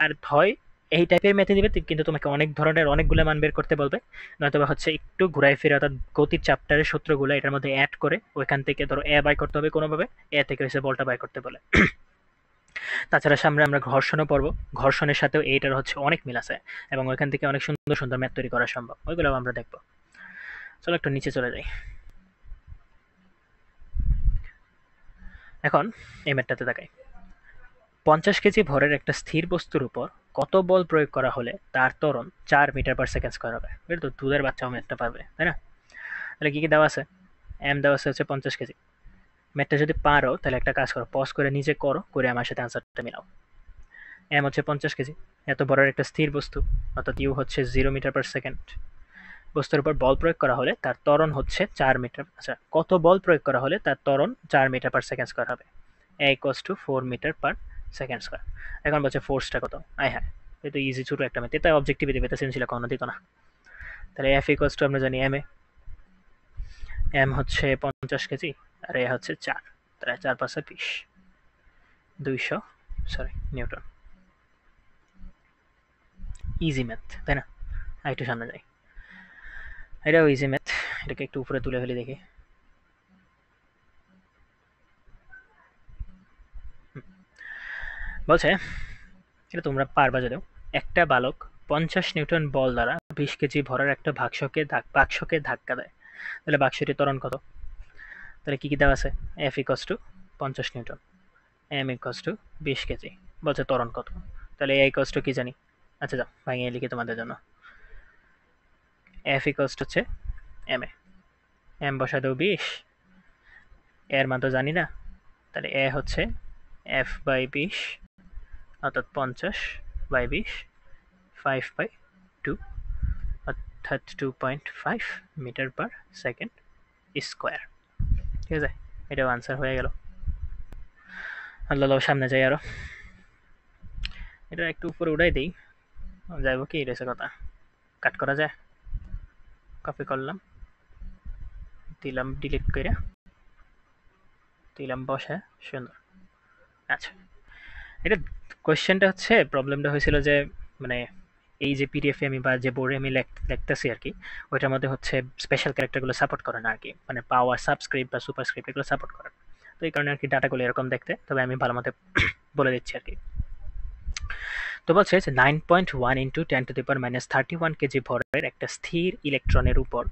আর হয় এই টাইপের ম্যাথে দিবে কিন্তু তোমাকে অনেক ধরনের অনেকগুলো মান বের করতে বলবে, নয়তো হচ্ছে একটু ঘুরাই ফিরে অর্থাৎ গতির চ্যাপ্টারের সূত্রগুলো এটার মধ্যে অ্যাড করে ওইখান থেকে ধরো এ বাই করতে হবে কোনোভাবে, এ থেকে হচ্ছে বলটা বাই করতে বলে। তাছাড়া সামনে আমরা ঘর্ষণও পড়বো, ঘর্ষণের সাথেও এইটার হচ্ছে অনেক মিল আছে এবং ওইখান থেকে অনেক সুন্দর সুন্দর ম্যাথ তৈরি করা সম্ভব, ওইগুলো আমরা দেখবো। চলো একটু নিচে চলে যাই। এখন এই ম্যাথটাতে তাকাই। 50 কেজি ভরের একটা স্থির বস্তুর উপর কত বল প্রয়োগ করা হলে তার ত্বরণ 4 মিটার পার সেকেন্ড স্কয়ার হবে? এটা তো দুধের বাচ্চাও ম্যাথটা পারবে, তাই না? তাহলে কি কি দেওয়া আছে? এম দেওয়া আছে হচ্ছে 50 কেজি। ম্যাথটা যদি পারো তাহলে একটা কাজ করো, পজ করে নিজে করো, করে আমার সাথে আনসারটা মিলাও। এম হচ্ছে 50 কেজি, এত বড়ের একটা স্থির বস্তু, অর্থাৎ ইউ হচ্ছে 0 মিটার পার সেকেন্ড। বস্তুর উপর বল প্রয়োগ করা হলে তার ত্বরণ হচ্ছে 4 মিটার, আচ্ছা কত বল প্রয়োগ করা হলে তার ত্বরণ 4 মিটার পার সেকেন্ড স্কয়ার হবে? A equals to 4 metre per second square. এখন বলছে ফোর্সটা কত? আয় হ্যাঁ, এই তো ইজি ছোট একটা ম্যাথ, এটা অবজেক্টিভে দেবে, এটা সেন্সিলা কোনো দিত না। তাহলে এফ ইকুয়ালস টু আমরা জানি এম এ, এম হচ্ছে 50 কেজি আর এ হচ্ছে 4, তাহলে 4 5 20, 200 নিউটন। ইজি ম্যাথ তাই না? আর একটু সামনে যাই, এটাও ইজি ম্যাথ, এটাকে একটু উপরে তুলে ফেলি দেখি। বলছে এটা তোমরা পারবা যদিও, একটা বালক 50 নিউটন বল দ্বারা 20 কেজি ভরের একটা বাক্সকে ধাক্কা দেয়, তাহলে বাক্সটির ত্বরণ কত? তাহলে কি কি দেওয়া আছে? F equals to 50 newton, M equals to 20 KG, বলছে ত্বরণ কত? তাহলে এ ইকুয়ালস টু কি জানি, আচ্ছা যাও ভাঙিয়ে লিখি তোমাদের জন্য। এফ ইকুয়ালস হচ্ছে এম এ, এম বসা দেবো 20, এর মান তো জানি না, তাহলে এ হচ্ছে এফ বাই 20 অর্থাৎ 50/20, 5/2 অর্থাৎ 2.5 মিটার পার সেকেন্ড স্কোয়ার। ঠিক আছে, এটাও আনসার হয়ে গেল। আল্লাহ সামনে যাই আরো, এটা একটু উপরে উঠাই দিই, যাইব কি রয়েছে কথা, কাট করা যায়, কপি করলাম, দিলাম ডিলিট করে, দিলাম বসে, সুন্দর। আচ্ছা, এটা কোয়েশ্চেনটা হচ্ছে, প্রবলেমটা হয়েছিল যে মানে এই যে পিডিএফে আমি বা যে বোর্ডে আমি লিখতেছি আর কি, ওইটার মধ্যে হচ্ছে স্পেশাল ক্যারেক্টারগুলো সাপোর্ট করে না আর কি, মানে পাওয়ার সাবস্ক্রিপ্ট বা সুপারস্ক্রিপ্ট এগুলো সাপোর্ট করে না। তো এই কারণে আর কি ডাটাগুলো এরকম দেখতে, তবে আমি ভালো মতো বলে দিচ্ছি আর কি। তো বলছে যে 9.1 ইন্টু 10⁻31 কেজি ভরের একটা স্থির ইলেকট্রনের উপর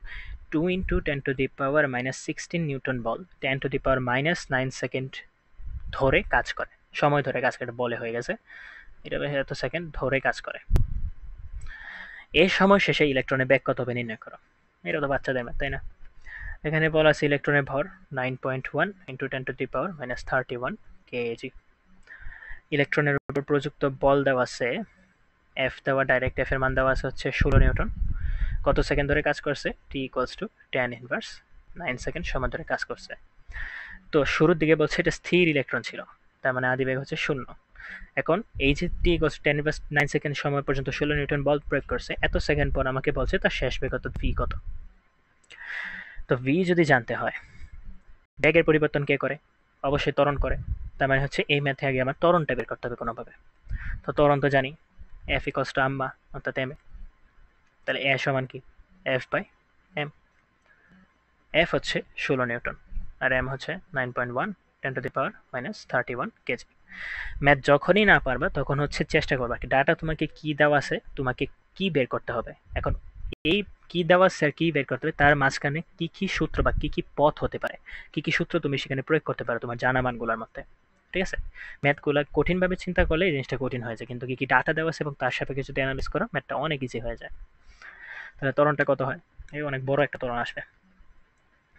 2 ইন্টু 10⁻16 নিউটন বল 10⁻9 সেকেন্ড ধরে কাজ করে, সময় ধরে কাজ করে, বলে হয়ে গেছে, এটা এত সেকেন্ড ধরে কাজ করে। এই সময় শেষে ইলেকট্রনের বেগ কত হবে নির্ণয় করো। এটা তো বাচ্চাদের ম্যাথ, তাই না? এখানে বলা আছে ইলেকট্রনের ভর 9.1 ইন্টু 10⁻31 কেজি। ইলেকট্রনের উপর প্রযুক্ত বল দেওয়া আছে, এফ দেওয়া, ডাইরেক্ট এফ এর মান দেওয়া আছে হচ্ছে 16 নিউটন। কত সেকেন্ড ধরে কাজ করছে? টি ইকুয়ালস টু tan−9 সেকেন্ড সময় ধরে কাজ করছে। তো শুরুর দিকে বলছে এটা স্থির ইলেকট্রন ছিল, তার মানে আদি বেগ হচ্ছে 0। এখন এই যে টি ইকুয়ালস টু 10⁻9 সেকেন্ড সময় পর্যন্ত 16 নিউটন বল প্রয়োগ করছে, এত সেকেন্ড পর আমাকে বলছে তার শেষ বেগ কত, ভি কত। তো ভি যদি জানতে হয়, বেগের পরিবর্তন কে করে? অবশ্যই ত্বরণ করে। তার মানে হচ্ছে এই ম্যাথে আগে আমার ত্বরণটা বের করতে হবে কোনোভাবে। তো ত্বরণ তো জানি, এফ ইকুয়ালস টু আম্মা অর্থাৎ এম এ। তাহলে এ সমান কি? F by M. এফ হচ্ছে 16 নিউটন আর এম হচ্ছে 9.1 10⁻31 কেজি। ম্যাথ যখনই না পারবা তখন হচ্ছে চেষ্টা করবা কি ডাটা তোমাকে কি দেওয়া আছে, তোমাকে কি বের করতে হবে। এখন এই কি দেওয়া আছে আর কি বের করতে হবে, তার মাঝখানে কি কি সূত্র বা কি কি পথ হতে পারে, কি কি সূত্র তুমি সেখানে প্রয়োগ করতে পারো তোমার জানা মানগুলোর মধ্যে। ঠিক আছে, ম্যাথগুলো কঠিনভাবে চিন্তা করলে এই জিনিসটা কঠিন হয়ে যায়, কিন্তু কি কি ডাটা দেওয়া আছে এবং তার সাপেক্ষে যদি অ্যানালাইজ করো ম্যাথটা অনেক ইজি হয়ে যায়। তাহলে ত্বরণটা কত হয়? এই অনেক বড় একটা ত্বরণ আসবে,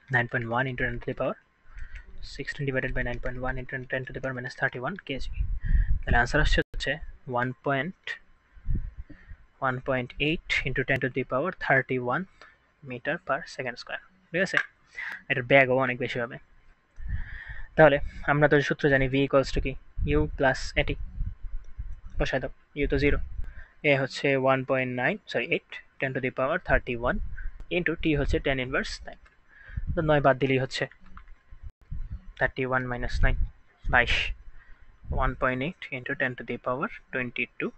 9.1 into 10⁻16 divided by 9.1 into 10⁻31 kg। তাহলে আনসার আসছে হচ্ছে 1.8 into 10⁻31 metre per second square. ঠিক আছে, এটার ব্যাগও অনেক বেশি হবে। তাহলে আমরা তো সূত্র জানি, ভি ইকুয়ালস টু কি, ইউ প্লাস এটি, বসাই দাও, ইউ তো 0, এ হচ্ছে 1.8 10⁻31 ইন্টু টি হচ্ছে 10⁻9, তো 9 বাদ দিলেই হচ্ছে 31 minus 9, 22, 1.8 into 10⁻22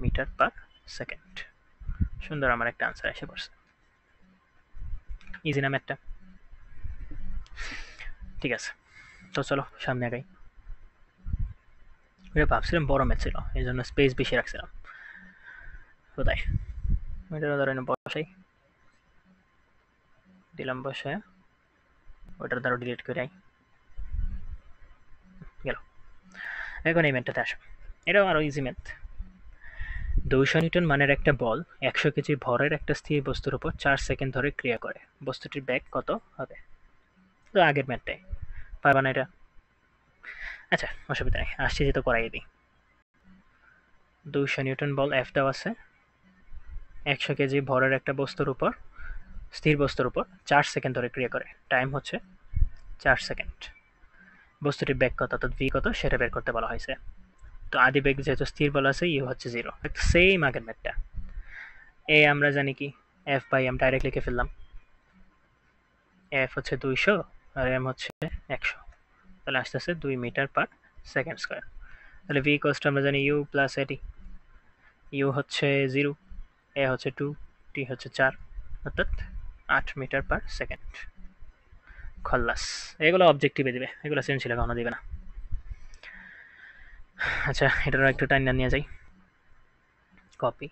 metre per second. সুন্দর, আমার একটা আনসার এসে পড়ছে। ইজি না ম্যাথটা? ঠিক আছে, তো চলো সামনে আগাই। এটা ভাবছিলাম বড় ম্যাথ ছিল, এই জন্য স্পেস বেশি রাখছিলাম। কোথায় ওইটা ধরেন বসাই দিলাম, বসে ওইটার দ্বারা ডিলিট করে গেল। এখন এই ম্যাথটাতে আসো, এটাও আরো ইজি ম্যাথ। 200 নিউটন মানের একটা বল 100 কেজি ভরের একটা স্থির বস্তুর উপর 4 সেকেন্ড ধরে ক্রিয়া করে, বস্তুটির ব্যাগ কত হবে? তো আগের ম্যাথটাই পারবা না এটা? আচ্ছা, অসুবিধা নেই, আসছি যেহেতু করাই দিই। 200 নিউটন বল এফ দেওয়া আছে, 100 কেজি ভরের একটা বস্তুর উপর, স্থির বস্তুর উপর 4 সেকেন্ড ধরে ক্রিয়া করে, টাইম হচ্ছে 4 সেকেন্ড। বস্তুটির ব্যাগ কত অর্থাৎ ভি কত সেটা বের করতে বলা হয়েছে। তো আদি বেগ যেহেতু স্থির বলা আছে, ইউ হচ্ছে 0, সেম আগের ম্যাথটা। এ আমরা জানি কি, এফ বাই এম, ডাইরেক্ট লিখে ফেললাম। এফ হচ্ছে 200 আর এম হচ্ছে 100, তাহলে আস্তে আস্তে 2 মিটার পার সেকেন্ড স্কোয়ার। তাহলে ভি ইকুয়ালস আমরা জানি ইউ প্লাস এটি, ইউ হচ্ছে 0, এ হচ্ছে 2, টি হচ্ছে 4, অর্থাৎ 8 মিটার পার সেকেন্ড। খল্লাস, এগুলো অবজেক্টিভে দিবে, এগুলো সৃজনশীলে কখনো দিবে না। আচ্ছা, এটারও একটু টাইম নিয়ে যাই, কপি,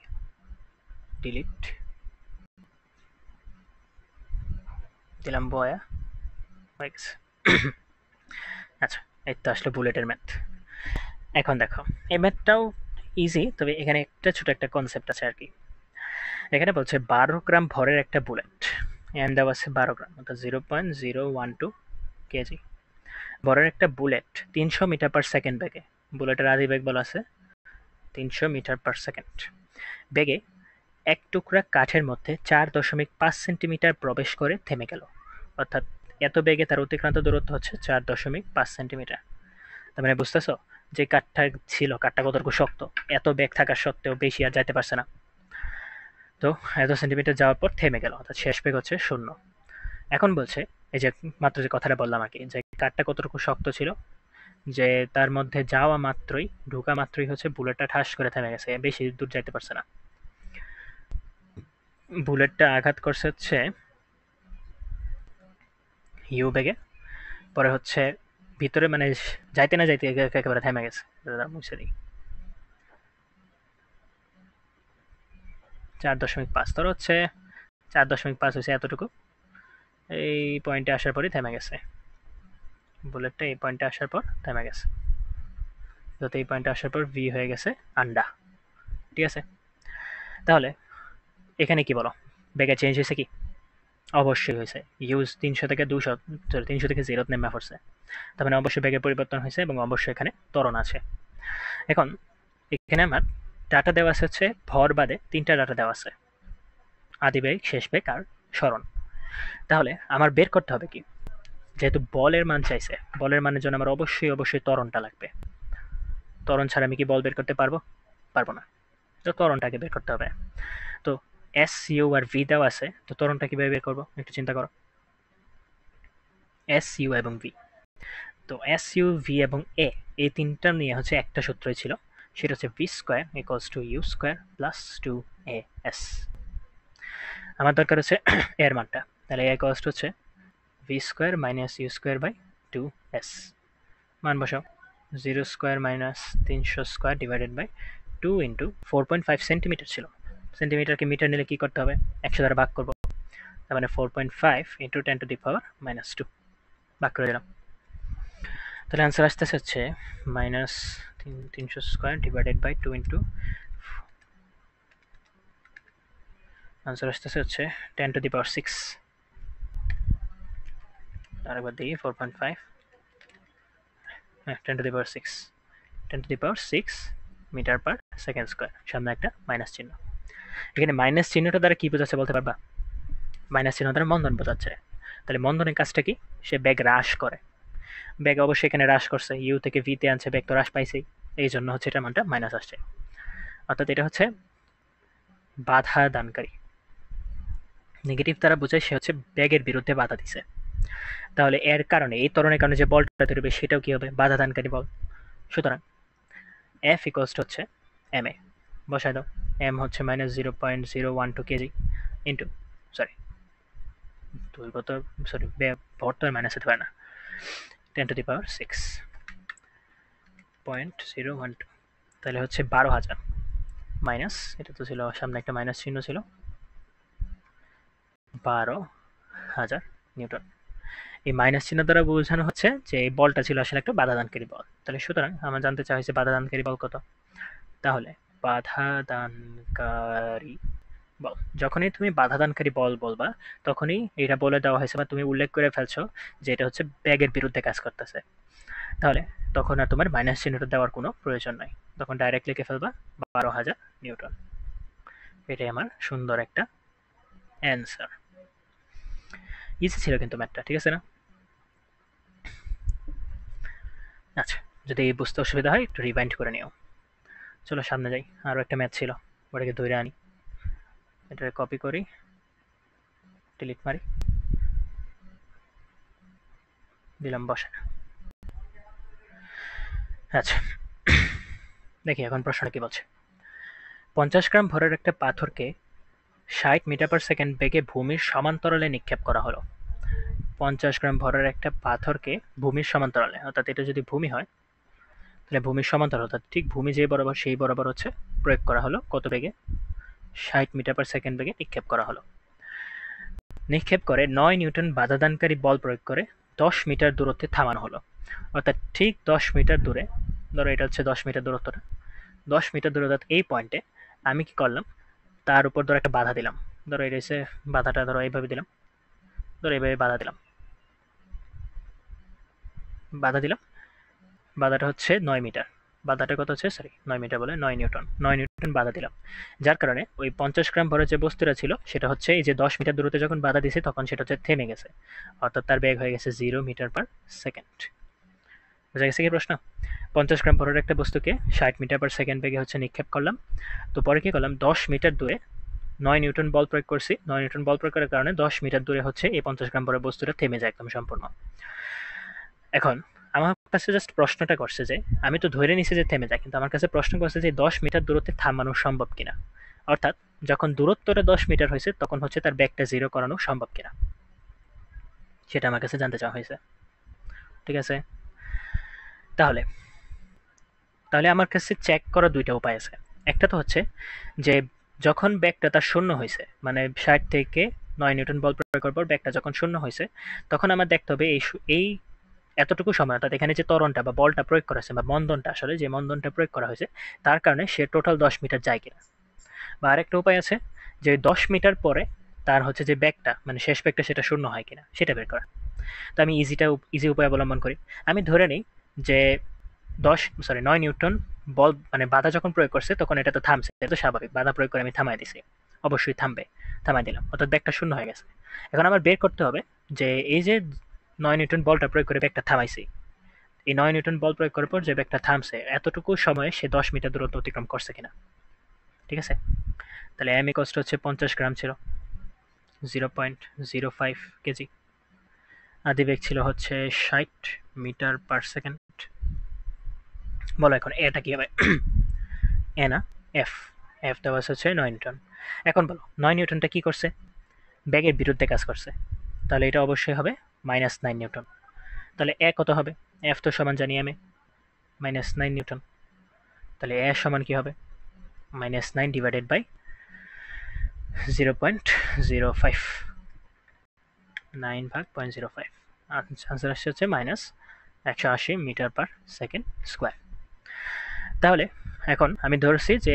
ডিলিট, দিলাম বয়া, হয়ে গেছে। আচ্ছা, এই তো আসলে বুলেটের ম্যাথ। এখন দেখো, এই ম্যাথটাও ইজি, তবে এখানে একটা ছোট একটা কনসেপ্ট আছে আর কি। এখানে বলছে 12 গ্রাম ভরের একটা বুলেট, এম দেওয়া আছে 12 গ্রাম অর্থাৎ 0.012 কেজি ভরের একটা বুলেট 300 মিটার পার সেকেন্ড বেগে, বুলেটের আদি বেগ বলা আছে 300 মিটার পার সেকেন্ড বেগে এক টুকরা কাঠের মধ্যে 4.5 সেন্টিমিটার প্রবেশ করে থেমে গেল। অর্থাৎ এত বেগে তার অতিক্রান্ত দূরত্ব হচ্ছে 4.5 সেন্টিমিটার। তার মানে বুঝতেছো যে কাঠটা ছিল, কাঠটা কতটুকু শক্ত, এত বেগ থাকা সত্ত্বেও বেশি আর যাইতে পারছে না। তো এত সেন্টিমিটার যাওয়ার পর থেমে গেল, অর্থাৎ শেষ বেগ হচ্ছে 0। এখন বলছে এই যে মাত্র যে কথাটা বললাম আর কি, যে কাঠটা কতটুকু শক্ত ছিল, যে তার মধ্যে যাওয়া মাত্রই, ঢোকা মাত্রই হচ্ছে বুলেটটা ঠাস করে থেমে গেছে, বেশি দূর যাইতে পারছে না। বুলেটটা আঘাত করছে হচ্ছে ইউ বেগে, পরে হচ্ছে ভিতরে মানে যাইতে না যাইতে একেবারে থেমে গেছে। মুছে দিই 4.5, তোর হচ্ছে 4.5 হয়েছে এতটুকু, এই পয়েন্টে আসার পরই থেমে গেছে, বুলেটটা এই পয়েন্টে আসার পর থেমে গেছে, যত এই পয়েন্টে আসার পর ভি হয়ে গেছে আন্ডা। ঠিক আছে, তাহলে এখানে কি বলো, বেগে চেঞ্জ হয়েছে কি? অবশ্যই হয়েছে। ইউজ 300 থেকে 200, 300 থেকে 0 নেমে পড়ছে, তার মানে অবশ্যই বেগের পরিবর্তন হয়েছে এবং অবশ্যই এখানে ত্বরণ আছে। এখন এখানে আমার ডাটা দেওয়া আছে হচ্ছে ভর বাদে 3টা ডাটা দেওয়া আছে, আদি বেগ, শেষ বেগ আর সরণ। তাহলে আমার বের করতে হবে কি, যেহেতু বলের মান চাইছে, বলের মানের জন্য আমার অবশ্যই ত্বরণটা লাগবে। ত্বরণ ছাড়া আমি কি বল বের করতে পারবো? পারবো না। তো ত্বরণটাকে বের করতে হবে। তো এস, ইউ আর ভি দেওয়া আছে, তো ত্বরণটা কিভাবে বের করবো একটু চিন্তা করো। এস, ইউ এবং ভি, তো এস, ইউ, ভি এবং এ, এই তিনটা নিয়ে হচ্ছে একটা সূত্রই ছিল, সেটা হচ্ছে V square equals to U square plus 2 A S. আমার দরকার হচ্ছে এর মানটা, তাহলে এ ইকুয়ালস টু হচ্ছে V square minus U square by 2s। মান বসাও, 0 square minus 300 square divided by 2 into 4.5 centimetre ছিল, সেন্টিমিটারকে মিটার নিলে কি করতে হবে, 100 দ্বারা ভাগ করবো, তার মানে 4.5 ইন্টু 10⁻², ভাগ করে দিলাম। তাহলে আনসার আসতেছে হচ্ছে minus 300 square divided by 2 into, answer আসতেছে হচ্ছে 10⁻6। আরেকবার দিই 4.5, হ্যাঁ 10⁻6, 10⁻6 মিটার পার সেকেন্ড স্কোয়ার, সামনে একটা মাইনাস চিহ্ন। এখানে মাইনাস চিহ্নটা দ্বারা কি বোঝাচ্ছে বলতে পারবা? মাইনাস চিহ্ন দ্বারা মন্দন বোঝাচ্ছে। তাহলে মন্দনের কাজটা কি, সে বেগ হ্রাস করে, বেগ অবশ্যই এখানে হ্রাস করছে, ইউ থেকে ভিতে আনছে, বেগ তো হ্রাস পাইছেই, এই জন্য হচ্ছে এটার মানটা মাইনাস আসছে, অর্থাৎ এটা হচ্ছে বাধা দানকারী। নেগেটিভ দ্বারা বোঝায় সে হচ্ছে বেগের বিরুদ্ধে বাধা দিছে। তাহলে এর কারণে, এই ত্বরণের কারণে যে বলটা তৈরি হবে সেটাও কি হবে, বাধা দানকারী বল। সুতরাং এফ ইকুয়ালস হচ্ছে এম এ, বসায় দাও, এম হচ্ছে মাইনাস 0.012 কেজি ইন্টু, সরি দৈর্ঘ্য তো, সরি ভর তো মাইনাস হতে পারে না, 10⁻6.012, তাহলে হচ্ছে 12,000 মাইনাস, এটা তো ছিল সামনে একটা মাইনাস চিহ্ন ছিল, 12,000 নিউটন। এই মাইনাস চিহ্ন দ্বারা বোঝানো হচ্ছে যে এই বলটা ছিল আসলে একটা বাধাদানকারী বল। তাহলে সুতরাং আমার জানতে চাওয়া হয়েছে বাধাদানকারী বল কত। তাহলে বাধাদানকারী বল, যখনই তুমি বাধাদানকারী বল বলবা তখনই এটা বলে দেওয়া হয়েছে বা তুমি উল্লেখ করে ফেলছো যে এটা হচ্ছে বেগের বিরুদ্ধে কাজ করতেছে। তাহলে তখন আর তোমার মাইনাস চিহ্নটা দেওয়ার কোনো প্রয়োজন নাই, তখন ডাইরেক্ট লিখে ফেলবা 12,000 নিউটন। এটাই আমার সুন্দর একটা অ্যান্সার। ইজি ছিল কিন্তু ম্যাথটা, ঠিক আছে না? আচ্ছা, যদি বুঝতে অসুবিধা হয় একটু রিভাইন্ড করে নিও। চলো সামনে যাই, আরও একটা ম্যাথ ছিল, ওটাকে ধরে আনি, এটাকে কপি করি, ডিলিট মারি, দিলাম বসে। আচ্ছা দেখি এখন প্রশ্নটা কি বলছে। 50 গ্রাম ভরের একটা পাথরকে 60 মিটার পার সেকেন্ড বেগে ভূমির সমান্তরালে নিক্ষেপ করা হলো। 50 গ্রাম ভরের একটা পাথরকে ভূমির সমান্তরালে, অর্থাৎ এটা যদি ভূমি হয় তাহলে ভূমির সমান্তরাল, অর্থাৎ ঠিক ভূমি যে বরাবর সেই বরাবর হচ্ছে প্রয়োগ করা হলো, কত বেগে, 60 মিটার পার সেকেন্ড বেগে নিক্ষেপ করা হলো। নিক্ষেপ করে 9 নিউটন বাধাদানকারী বল প্রয়োগ করে 10 মিটার দূরত্বে থামানো হলো। অর্থাৎ ঠিক 10 মিটার দূরে, ধরো এটা হচ্ছে 10 মিটার দূরত্বটা, 10 মিটার দূরে, অর্থাৎ এই পয়েন্টে আমি কি করলাম, তার উপর ধরো একটা বাধা দিলাম, ধরো এটা হচ্ছে বাধাটা, ধরো এইভাবে দিলাম, ধরো এইভাবে বাধা দিলাম, বাধা দিলাম, বাধাটা হচ্ছে 9 মিটার, বাধাটা কত হচ্ছে, সরি 9 মিটার বলে 9 নিউটন, 9 নিউটন বাধা দিলাম, যার কারণে ওই 50 গ্রাম ভরের যে বস্তুটা ছিল সেটা হচ্ছে এই যে 10 মিটার দূরত্বে যখন বাধা দিছে তখন সেটা হচ্ছে থেমে গেছে, অর্থাৎ তার বেগ হয়ে গেছে 0 মিটার পার সেকেন্ড। বুঝা গেছে কি প্রশ্ন? 50 গ্রাম ভরের একটা বস্তুকে 60 মিটার পার সেকেন্ড বেগে হচ্ছে নিক্ষেপ করলাম, তো পরে কি করলাম 10 মিটার দূরে 9 নিউটন বল প্রয়োগ করছি, 9 নিউটন বল প্রয়োগ করার কারণে 10 মিটার দূরে হচ্ছে এই 50 গ্রাম ভরের বস্তুটা থেমে যায় একদম সম্পূর্ণ। এখন আমার কাছে জাস্ট প্রশ্নটা করছে যে আমি তো ধরে নিছি যে থেমে যায়, কিন্তু আমার কাছে প্রশ্ন করছে যে 10 মিটার দূরত্বে থামানো সম্ভব কিনা, অর্থাৎ যখন দূরত্বটা 10 মিটার হয়েছে তখন হচ্ছে তার ব্যাগটা জিরো করানো সম্ভব কিনা, সেটা আমার কাছে জানতে চাওয়া হয়েছে। ঠিক আছে, তাহলে তাহলে আমার কাছে চেক করার দুইটা উপায় আছে। একটা তো হচ্ছে যে যখন ব্যাগটা তার শূন্য হয়েছে, মানে 60 থেকে 9 নিউটন বল প্রয়োগ করার পর ব্যাগটা যখন শূন্য হয়েছে, তখন আমার দেখতে হবে এই এতটুকু সময়, অর্থাৎ এখানে যে ত্বরণটা বা বলটা প্রয়োগ করা হয়েছে বা মন্দনটা, আসলে যে মন্দনটা প্রয়োগ করা হয়েছে তার কারণে সে টোটাল 10 মিটার যায় কিনা। বা আরেকটা উপায় আছে যে 10 মিটার পরে তার হচ্ছে যে ব্যাগটা, মানে শেষ ব্যাগটা সেটা শূন্য হয় কিনা সেটা বের করা। তো আমি ইজি উপায় অবলম্বন করি। আমি ধরে নিই যে 9 নিউটন বল, মানে বাধা যখন প্রয়োগ করছে তখন এটা তো থামছে, এটা তো স্বাভাবিক, বাধা প্রয়োগ করে আমি থামাই দিছি, অবশ্যই থামবে, থামাই দিলাম, অর্থাৎ ব্যাগটা শূন্য হয়ে গেছে। এখন আমার বের করতে হবে যে এই যে 9 নিউটন বলটা প্রয়োগ করে ব্যাগটা থামাইছি, এই 9 নিউটন বল প্রয়োগ করার পর যে ব্যাগটা থামছে এতটুকু সময়ে সে 10 মিটার দূরত্ব অতিক্রম করছে কিনা। ঠিক আছে, তাহলে এম কষ্ট হচ্ছে 50 গ্রাম ছিল, 0.05 কেজি, আদি বেগ ছিল হচ্ছে 60 মিটার পার সেকেন্ড। বলো এখন এটা কি হবে? এ না, এফ, এফ দেওয়া হচ্ছে 9 নিউটন। এখন বলো 9 নিউটনটা কি করছে? ব্যাগের বিরুদ্ধে কাজ করছে, তাহলে এটা অবশ্যই হবে -9 নিউটন। তাহলে এ কত হবে? এফ তো সমান জানি আমি, -9 নিউটন, তাহলে এ সমান কি হবে? -9 ডিভাইডেড বাই 0.05, 9 ভাগ 0.05, আনসার আসছে হচ্ছে -180 মিটার পার সেকেন্ড স্কোয়ার। তাহলে এখন আমি ধরছি যে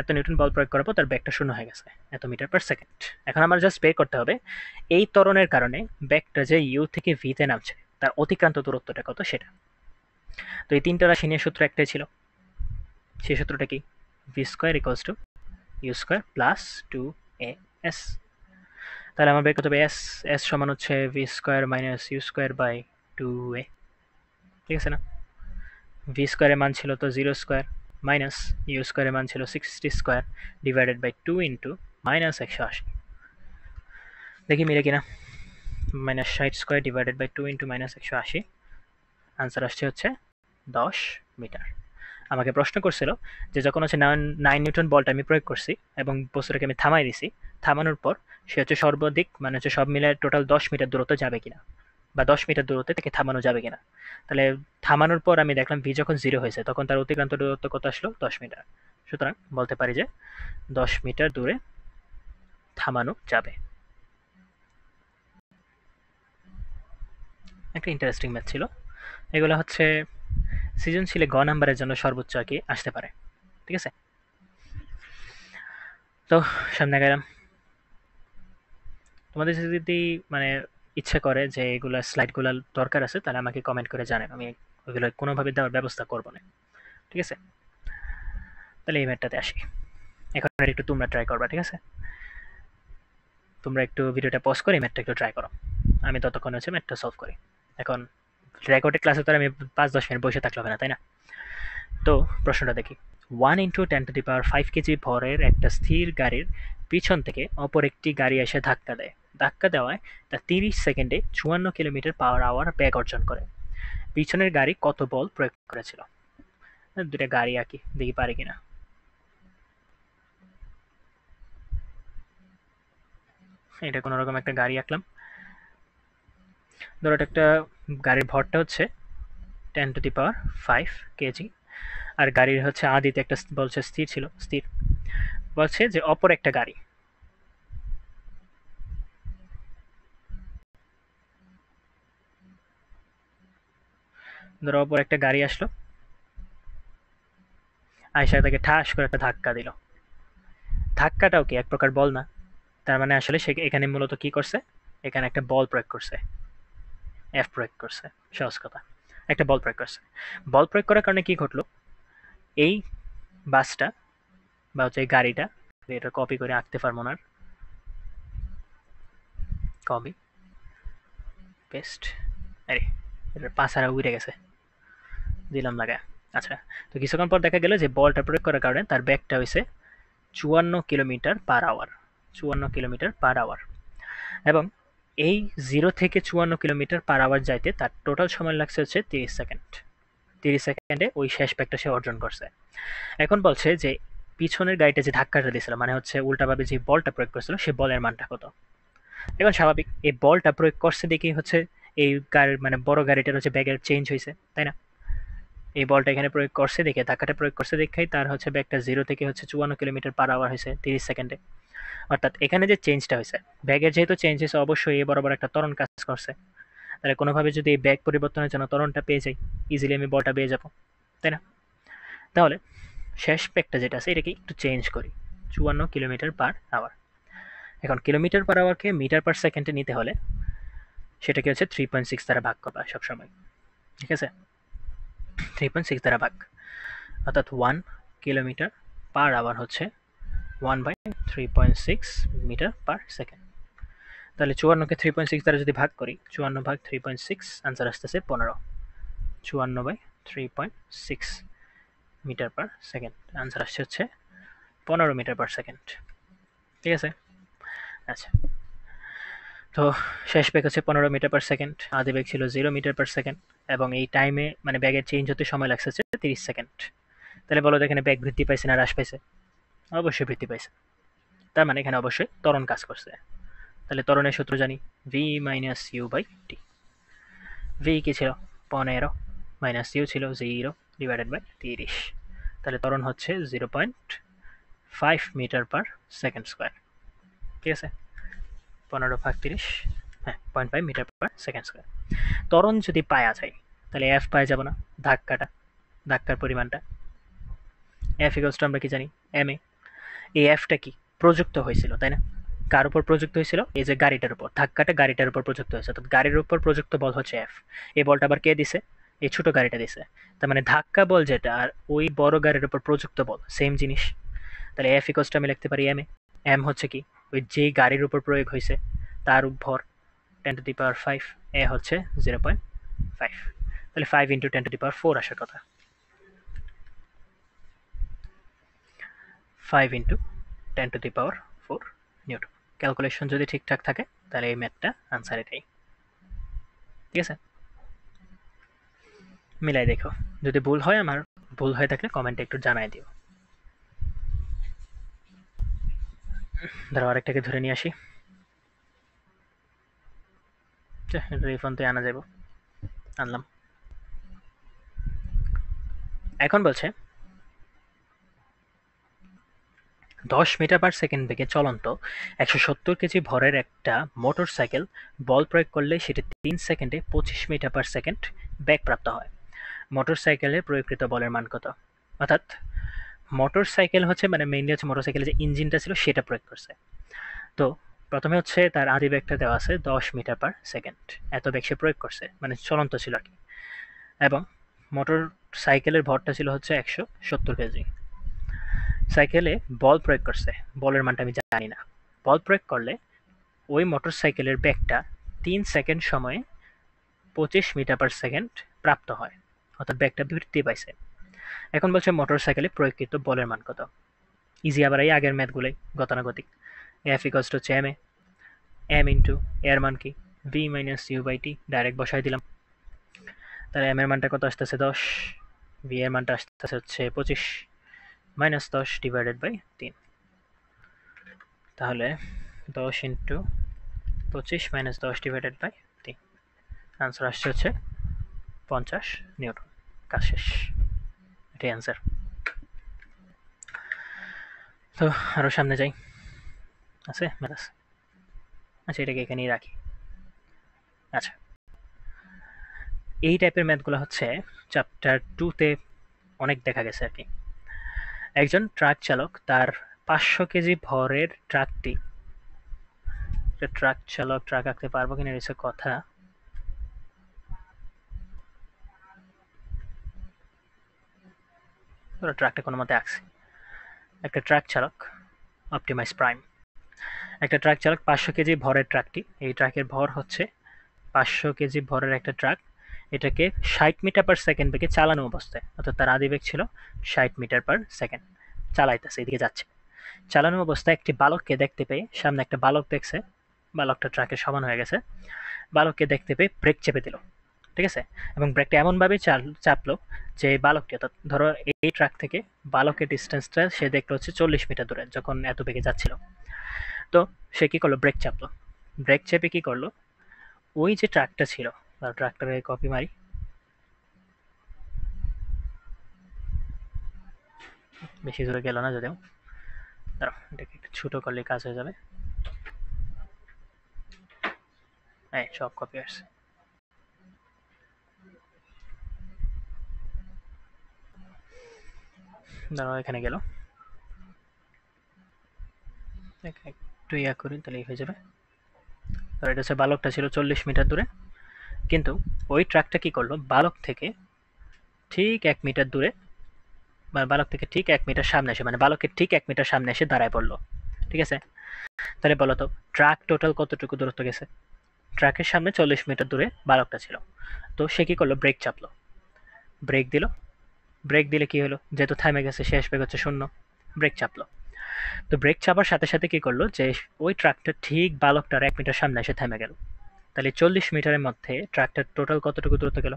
এত নিউটন বল প্রয়োগ করার পর তার ব্যাগটা শূন্য হয়ে গেছে, এত মিটার পার সেকেন্ড। এখন আমার জাস্ট বের করতে হবে এই ত্বরণের কারণে ব্যাগটা যে ইউ থেকে ভিতে নামছে তার অতিক্রান্ত দূরত্বটা কত সেটা। তো এই তিনটা রাশি নিয়ে সূত্র একটাই ছিল, সেই সূত্রটা কি? V square equals to U square plus 2as। তাহলে আমার বের করতে হবে এস, এস সমান হচ্ছে V square minus U square by 2a। ঠিক আছে না? ভি স্কোয়ারের মান ছিল তো 0 স্কোয়ার, মাইনাস ইউ স্কোয়ারের মান ছিল 60 স্কোয়ার ডিভাইডেড বাই 2 ইন্টু -180। দেখি মিলে কিনা, -60 square divided by 2 into -180, answer আসছে হচ্ছে 10 মিটার। আমাকে প্রশ্ন করছিল যে যখন হচ্ছে 9 নিউটন বলটা আমি প্রয়োগ করছি এবং বস্তুটাকে আমি থামাই দিছি, থামানোর পর সে হচ্ছে সর্বাধিক, মানে হচ্ছে সব মিলে টোটাল 10 মিটার দূরত্ব যাবে কিনা, বা 10 মিটার দূরত্বে তাকে থামানো যাবে কিনা। তাহলে থামানোর পর আমি দেখলাম ভি যখন 0 হয়েছে তখন তার অতিক্রান্ত দূরত্ব কত আসলো? 10 মিটার। সুতরাং বলতে পারি যে 10 মিটার দূরে থামানো যাবে। একটা ইন্টারেস্টিং ম্যাথ ছিল। এগুলো হচ্ছে সৃজনশীলে গ নাম্বারের জন্য সর্বোচ্চ আর কি আসতে পারে। ঠিক আছে, তো সামনে গেলাম। তোমাদের যদি মানে ইচ্ছা করে যে এগুলা স্লাইডগুলো দরকার আছে তাহলে আমাকে কমেন্ট করে জানান, আমি ওইগুলো কোনোভাবে দেওয়ার ব্যবস্থা করবো না। ঠিক আছে, তাহলে এই ম্যাথটাতে আসি। এখন একটু তোমরা ট্রাই করবা। ঠিক আছে, তোমরা একটু ভিডিওটা পজ করে ম্যাথটা একটু ট্রাই করো, আমি ততক্ষণ হচ্ছে ম্যাথটা সলভ করি। এখন রেকর্ডেড ক্লাসে তো আমি 5-10 মিনিট বসে থাকলে হবে না, তাই না? তো প্রশ্নটা দেখি। 1 × 10⁵ কেজি ভরের একটা স্থির গাড়ির পিছন থেকে অপর একটি গাড়ি এসে ধাক্কা দেয়, ধাক্কা দেওয়ায় তা 30 সেকেন্ডে 54 কিলোমিটার পার আওয়ার বেগ অর্জন করে। পিছনের গাড়ি কত বল প্রয়োগ করেছিল? দুটা গাড়ি আঁকি, দেখি পারি কিনা। এটা কোনো রকম একটা গাড়ি আঁকলাম। ধরো একটা গাড়ির ভরটা হচ্ছে 10⁵ কেজি, আর গাড়ির হচ্ছে আদিতে একটা বলছে স্থির ছিল, স্থির বলছে যে অপর একটা গাড়ি, ধরো অপর একটা গাড়ি আসলো, আয়সা তাকে ঠাস করে একটা ধাক্কা দিল, ধাক্কাটাও কি এক প্রকার বল না? তার মানে আসলে সে এখানে মূলত কি করছে? এখানে একটা বল প্রয়োগ করছে, এফ প্রয়োগ করছে, সহজ কথা, একটা বল প্রয়োগ করছে। বল প্রয়োগ করার কারণে কি ঘটলো? এই বাসটা বা হচ্ছে এই গাড়িটা, এটা কপি করে আঁকতে পারবো না, কপি পেস্ট, আরে এটা পাশারা উড়ে গেছে, দিলাম লাগা। আচ্ছা, তো কিছুক্ষণ পর দেখা গেল যে বলটা প্রয়োগ করার কারণে তার ব্যাগটা হয়েছে 54 kilometre per hour, 54 kilometre per hour. এবং এই 0 থেকে 54 কিলোমিটার পার আওয়ার যাইতে তার টোটাল সময় লাগছে হচ্ছে 30 সেকেন্ড। 30 সেকেন্ডে ওই শেষ ব্যাগটা সে অর্জন করছে। এখন বলছে যে পিছনের গাড়িটা যে ধাক্কাটা দিয়েছিল, মানে হচ্ছে উল্টাভাবে যে বলটা প্রয়োগ করেছিল, সে বলের মানটা কত? এখন স্বাভাবিক এই বলটা প্রয়োগ করছে দেখেই হচ্ছে এই গাড়ির মানে বড় গাড়িটার হচ্ছে ব্যাগের চেঞ্জ হয়েছে, তাই না? এই বলটা এখানে প্রয়োগ করছে দেখে, ধাক্কাটা প্রয়োগ করছে দেখেই তার হচ্ছে ব্যাগটা 0 থেকে হচ্ছে 54 কিলোমিটার পার আওয়ার হয়েছে 30 সেকেন্ডে। অর্থাৎ এখানে যে চেঞ্জটা হয়েছে, ব্যাগের যেহেতু চেঞ্জ হয়েছে, অবশ্যই এ বরাবর একটা ত্বরণ কাজ করছে। তাহলে কোনোভাবে যদি এই ব্যাগ পরিবর্তনের জন্য ত্বরণটা পেয়ে যাই, ইজিলি আমি বলটা পেয়ে যাবো, তাই না? তাহলে শেষ ব্যাগটা যেটা আছে এটাকে একটু চেঞ্জ করি, 54 কিলোমিটার পার আওয়ার। এখন কিলোমিটার/আওয়ারকে মিটার/সেকেন্ডে নিতে হলে সেটাকে হচ্ছে 3.6 দ্বারা ভাগ করবা সবসময়, ঠিক আছে? 3.6 দ্বারা ভাগ, অর্থাৎ 1 কিলোমিটার/আওয়ার হচ্ছে 1/3.6 মিটার/সেকেন্ড। তাহলে 54কে 3.6 দ্বারা যদি ভাগ করি, 54 ভাগ 3.6, আনসার আসতেছে 15। 54/3.6 মিটার/সেকেন্ড, আনসার আসছে হচ্ছে 15 মিটার/সেকেন্ড, ঠিক আছে? আচ্ছা, তো শেষ বেগ হচ্ছে 15 মিটার/সেকেন্ড, আদি বেগ ছিল 0 মিটার/সেকেন্ড, এবং এই টাইমে মানে ব্যাগের চেঞ্জ হতে সময় লাগছে হচ্ছে 30 সেকেন্ড। তাহলে বলো তো এখানে ব্যাগ বৃদ্ধি পাইছে না হ্রাস পাইছে? অবশ্যই বৃদ্ধি পাইছে। তার মানে এখানে অবশ্যই ত্বরণ কাজ করছে। তাহলে ত্বরণের সূত্র জানি, V minus U by T. V কি ছিল? 15, মাইনাস ইউ ছিল 0, ডিভাইডেড বাই 30। তাহলে ত্বরণ হচ্ছে 0.5 মিটার/সেকেন্ড স্কোয়ার, ঠিক আছে? 15 ভাগ 30, হ্যাঁ 0.5 মিটার/সেকেন্ড স্কোয়ার। ত্বরণ যদি পাওয়া যায় তাহলে এফ পাওয়া যাবে না, ধাক্কাটা, ধাক্কার পরিমাণটা। এফ ইকুয়ালস টু আমরা কি জানি? M A. এই এফটা কি প্রযুক্ত হয়েছিল, তাই না? কার উপর প্রযুক্ত হয়েছিল? এই যে গাড়িটার উপর, ধাক্কাটা গাড়িটার উপর প্রযুক্ত হয়েছে, অর্থাৎ গাড়ির উপর প্রযুক্ত বল হচ্ছে এফ। এই বলটা আবার কে দিছে? এই ছোট গাড়িটা দিছে। তার মানে ধাক্কা বল যেটা আর ওই বড় গাড়ির উপর প্রযুক্ত বল সেম জিনিস। তাহলে এফ ইকুয়ালস টু আমি লিখতে পারি এম এ। এম হচ্ছে কি? ওই যেই গাড়ির উপর প্রয়োগ হয়েছে তার ভর 10⁵, এ হচ্ছে 0.5। তাহলে 5 ইন্টু 10⁴ আসার কথা। 5 ইন্টু 10⁴ নিউটন। ক্যালকুলেশন যদি ঠিকঠাক থাকে তাহলে এই ম্যাথটা আনসার এটাই, ঠিক আছে? মিলাই দেখো, যদি ভুল হয়, আমার ভুল হয়ে থাকলে কমেন্টে একটু জানাই দিও। ধরো আরেকটাকে ধরে নিয়ে আসি, রিফোনতে আনা যাব, আনলাম। এখন বলছে 10 মিটার/সেকেন্ড বেগে চলন্ত 170 কেজি ভরের একটা মোটর সাইকেল বল প্রয়োগ করলে সেটি 3 সেকেন্ডে 25 মিটার/সেকেন্ড বেগ প্রাপ্ত হয়। মোটর সাইকেলের প্রয়োগকৃত বলের মান কত? অর্থাৎ মোটর সাইকেল হচ্ছে মানে মেইনলি হচ্ছে মোটর সাইকেলের যে ইঞ্জিনটা ছিল সেটা প্রয়োগ করছে। তো প্রথমে হচ্ছে তার আদি বেগটা দেওয়া আছে 10 মিটার/সেকেন্ড, এত বেগ সে প্রয়োগ করছে, মানে চলন্ত ছিল আর কি। এবং মোটর সাইকেলের ভরটা ছিল হচ্ছে 170 কেজি। সাইকেলে বল প্রয়োগ করছে, বলের মানটা আমি জানি না। বল প্রয়োগ করলে ওই মোটর সাইকেলের বেগটা 3 সেকেন্ড সময়ে 25 মিটার/সেকেন্ড প্রাপ্ত হয়, অর্থাৎ বেগটা বৃদ্ধি পাইছে। এখন বলছে মোটর সাইকেলে প্রয়োগকৃত বলের মান কত? ইজি, আবার এই আগের ম্যাথগুলোই গতানুগতিক। এফ ইকলস টু হচ্ছে এম এ, এম ইন্টু এর মান কি? V minus U by T, direct বসাই দিলাম। তাহলে এম এর মানটা কত আসতেছে? 10, ভি এর মানটা আসতেছে হচ্ছে 25, মাইনাস 10 ডিভাইডেড বাই 3। তাহলে 10 into 25 minus 10 divided by 3, answer আসছে হচ্ছে 50 নিউটন। কাজ শেষ, এটাই আনসার। তো আরও সামনে যাই, আছে ম্যাথ আছে। আচ্ছা, এটাকে এখানেই রাখি। আচ্ছা, এই টাইপের ম্যাথগুলো হচ্ছে চ্যাপ্টার 2তে অনেক দেখা গেছে আর কি। একজন ট্রাক চালক তার 500 কেজি ভরের ট্রাকটি, ট্রাক চালক ট্রাক আঁকতে পারবো কিনা এর কথা। ট্রাকটা কোনো মতে আঁকছি। একটা ট্রাক চালক, অপটিমাইজ প্রাইম, একটা ট্রাক চালক 500 কেজি ভরের ট্রাকটি, এই ট্রাকের ভর হচ্ছে 500 কেজি ভরের একটা ট্রাক, এটাকে 60 মিটার পার সেকেন্ড বেগে চালানো অবস্থায়, অর্থাৎ তার আদি বেগ ছিল 60 মিটার পার সেকেন্ড, চালাইতেছে, এদিকে যাচ্ছে। চালানো অবস্থায় একটি বালককে দেখতে পেয়ে, সামনে একটা বালক দেখছে, বালকটা ট্রাকের সমান হয়ে গেছে, বালককে দেখতে পেয়ে ব্রেক চেপে দিল, ঠিক আছে, এবং ব্রেকটা এমনভাবে চাপলো যে বালকটি, অর্থাৎ ধরো এই ট্রাক থেকে বালকের ডিস্টেন্সটা সে দেখলো হচ্ছে 40 মিটার দূরে যখন এত বেগে যাচ্ছিল। তো সে কি করলো, ব্রেক চাপলো, ব্রেক চেপে কি করলো, ওই যে ট্রাকটা ছিল, ট্রাকটারে কপি মারি, বেশি দূরে গেল না যদিও, দাঁড়াও এটাকে একটু ছোটো করলে কাজ হয়ে যাবে। হ্যাঁ, সব কপি আসছে। দাঁড়াও এখানে গেল, একটু ইয়া করি তাহলে হয়ে যাবে। তো এটা হচ্ছে বালকটা ছিল 40 মিটার দূরে, কিন্তু ওই ট্রাকটা কি করলো, বালক থেকে ঠিক 1 মিটার দূরে, বালক থেকে ঠিক 1 মিটার সামনে এসে, মানে বালকের ঠিক 1 মিটার সামনে এসে দাঁড়ায় পড়লো, ঠিক আছে। তাহলে বলো তো ট্রাক টোটাল কতটুকু দূরত্ব গেছে, ট্রাকের সামনে 40 মিটার দূরে বালকটা ছিল, তো সে কি করলো, ব্রেক চাপলো, ব্রেক দিল, ব্রেক দিলে কি হলো, যেহেতু থেমে গেছে, শেষ বেগ হচ্ছে 0, ব্রেক চাপলো। তো ব্রেক চাপার সাথে সাথে কি করলো, যে ওই ট্রাকটা ঠিক বালকটার 1 মিটার সামনে এসে থেমে গেল। তাহলে 40 মিটারের মধ্যে ট্রাকটার টোটাল কতটুকু দূরত্ব গেল,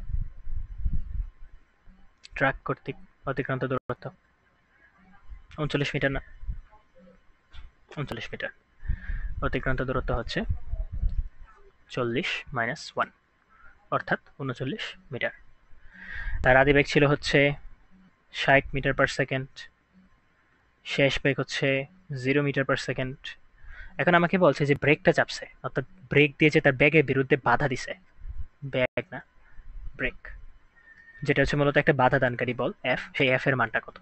ট্রাক কর্তৃক অতিক্রান্ত দূরত্ব 39 মিটার না, 39 মিটার, অতিক্রান্ত দূরত্ব হচ্ছে 40 মাইনাস 1, অর্থাৎ 39 মিটার। তার আদি বেগ ছিল হচ্ছে 60 মিটার পার সেকেন্ড, শেষ বেগ হচ্ছে 0 মিটার পার সেকেন্ড। এখন আমাকে বলছে যে ব্রেকটা চাপছে, অর্থাৎ ব্রেক দিয়েছে তার ব্যাগের বিরুদ্ধে বাধা দিছে, ব্যাগ না ব্রেক, যেটা হচ্ছে মূলত একটা বাধা দানকারী বল এফ, সেই এফ এর মানটা কত।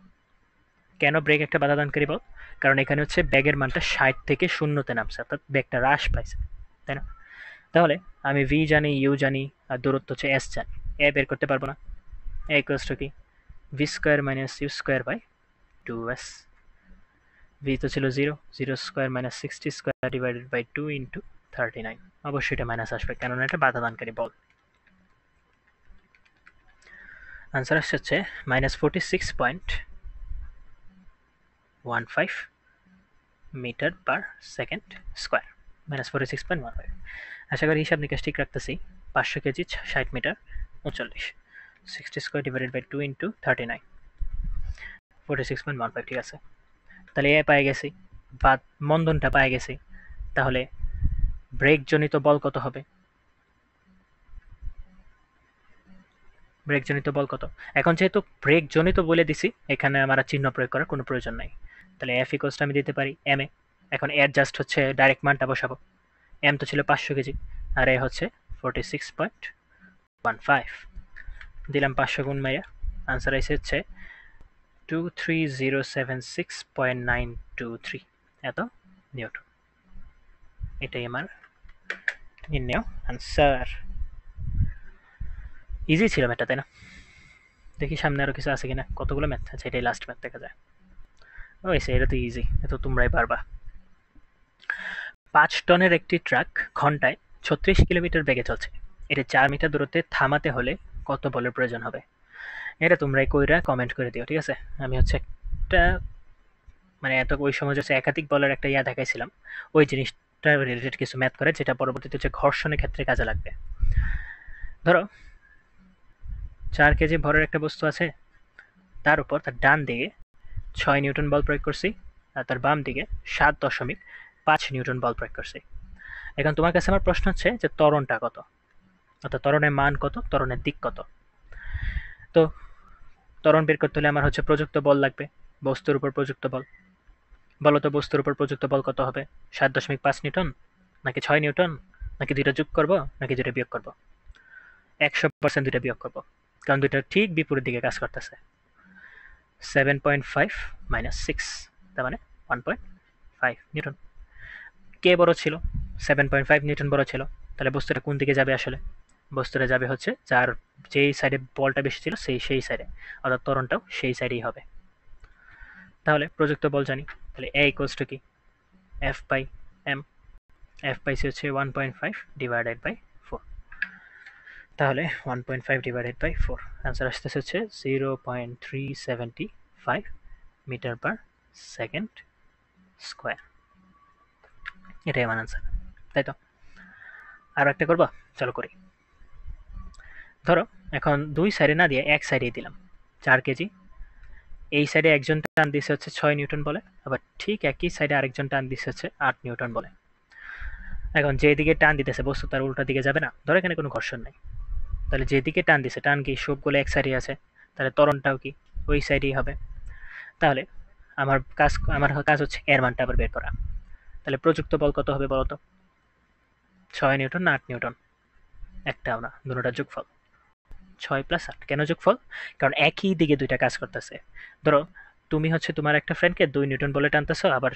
কেন ব্রেক একটা বাধা দানকারী বল, কারণ এখানে হচ্ছে ব্যাগের মানটা 60 থেকে শূন্যতে নামছে, অর্থাৎ ব্যাগটা হ্রাস পাইছে, তাই না। তাহলে আমি ভি জানি, ইউ জানি, আর দূরত্ব হচ্ছে এস জানি, এ বের করতে পারবো না, এ ইকুয়ালস টু কি, V square minus U square by 2s, V তো ছিল 0, 0 square minus 60 square divided by 2 into 39, অবশ্যই এটা মাইনাস আসবে, কেননা এটা বাধা দানকারী বল। আনসার আসছে হচ্ছে -46.15 মিটার পার সেকেন্ড স্কোয়ার, -46.15। আশা করি হিসাব নিকাশ ঠিক রাখতেছি। 500 KG 60 metre 39, 60 square divided by 2 into 39, 46.15, ঠিক আছে। তাহলে এ পায়ে গেছি, বা মন্দনটা পায়ে গেছি, তাহলে ব্রেক জনিত বল কত হবে, ব্রেক জনিত বল কত। এখন যেহেতু ব্রেক জনিত বলে দিছি, এখানে আমার আর চিহ্ন প্রয়োগ করার কোনো প্রয়োজন নাই, তাহলে এফ ইকোয়ালসটা আমি দিতে পারি এম এ। এখন এর জাস্ট হচ্ছে ডাইরেক্ট মানটা বসাবো, এম তো ছিল 500 কেজি, আর এ হচ্ছে 46.15, দিলাম 500 গুণ মাইয়া, আনসার এসে হচ্ছে 23076.923 এত নিউটন। এটাই আমার নির্ণয় আনসার। ইজি ছিল ম্যাথটা, তাই না। দেখি সামনে আরো কিছু আছে কিনা, কতগুলো ম্যাথ আছে, এটাই লাস্ট ম্যাথ দেখা যায়। ওইসে, এটা তো ইজি, এটা তোমরাই পারবা। 5 টনের একটি ট্রাক ঘন্টায় 36 কিলোমিটার বেগে চলছে, এটা 4 মিটার দূরত্বে থামাতে হলে কত বলের প্রয়োজন হবে। এটা তোমরাই কইরা কমেন্ট করে দিও, ঠিক আছে। আমি হচ্ছে একটা, মানে এত ওই সময় হচ্ছে একাধিক বলের একটা ইয়া দেখাইছিলাম, ওই জিনিসটা রিলেটেড কিছু ম্যাথ করে, যেটা পরবর্তীতে হচ্ছে ঘর্ষণের ক্ষেত্রে কাজে লাগবে। ধরো 4 কেজি ভরের একটা বস্তু আছে, তার উপর তার ডান দিকে 6 নিউটন বল প্রয়োগ করছি, আর তার বাম দিকে 7.5 নিউটন বল প্রয়োগ করছি। এখন তোমার কাছে আমার প্রশ্ন হচ্ছে যে ত্বরণটা কত, অর্থাৎ ত্বরণের মান কত, ত্বরণের দিক কত। তো ত্বরণ বের করতে হলে আমার হচ্ছে প্রযুক্ত বল লাগবে, বস্তুর উপর প্রযুক্ত বল। বলো তো বস্তুর উপর প্রযুক্ত বল কত হবে, 7.5 নিউটন, নাকি 6 নিউটন, নাকি দুইটা যোগ করবো, নাকি দুইটা বিয়োগ করবো। 100% দুইটা বিয়োগ করবো, কারণ দুইটা ঠিক বিপরীত দিকে কাজ করতেছে। 7.5 - 6, তার মানে 1.5 নিউটন। কে বড় ছিল? 7.5 নিউটন বড় ছিল। তাহলে বস্তুটা কোন দিকে যাবে আসলে? বস্তুটা যাবে হচ্ছে যেই সাইডে বলটা বেশি ছিল সেই সাইডে, অর্থাৎ ত্বরণটাও সেই সাইডেই হবে। তাহলে প্রযুক্ত বল জানি, তাহলে A ইকুয়ালস টু কি? F by m। F পাইছি হচ্ছে 1.5 ডিভাইডেড বাই 4। তাহলে 1.5 ডিভাইডেড বাই 4, অ্যান্সার আসতেছে হচ্ছে 0.375 মিটার পার সেকেন্ড স্কোয়ার। এটাই আমার অ্যান্সার, তাই তো? আর একটা করবা? চলো করি। ধরো এখন দুই সাইডে না দিয়ে এক সাইডেই দিলাম 4 কেজি। এই সাইডে একজন টান দিছে হচ্ছে 6 নিউটন বলে, আবার ঠিক একই সাইডে আরেকজন টান দিছে হচ্ছে 8 নিউটন বলে। এখন যেদিকে টান দিতেছে বস্তু তার উল্টা দিকে যাবে না? ধরো এখানে কোনো ঘর্ষণ নেই, তাহলে যেদিকে টান দিছে, টান কি সবগুলো এক সাইডে আছে, তাহলে ত্বরণটাও কি ওই সাইডেই হবে। তাহলে আমার কাজ হচ্ছে এর মানটা আবার বের করা। তাহলে প্রযুক্ত বল কত হবে বলো তো? 6 নিউটন না 8 নিউটন? একটাও না, দুটোটা যোগফল। 6 + 8 কেন যোগফল? কারণ একই দিকে দুইটা কাজ করতেছে। ধরো তুমি হচ্ছে তোমার একটা ফ্রেন্ডকে 2 নিউটন বলে টানতেছো, আবার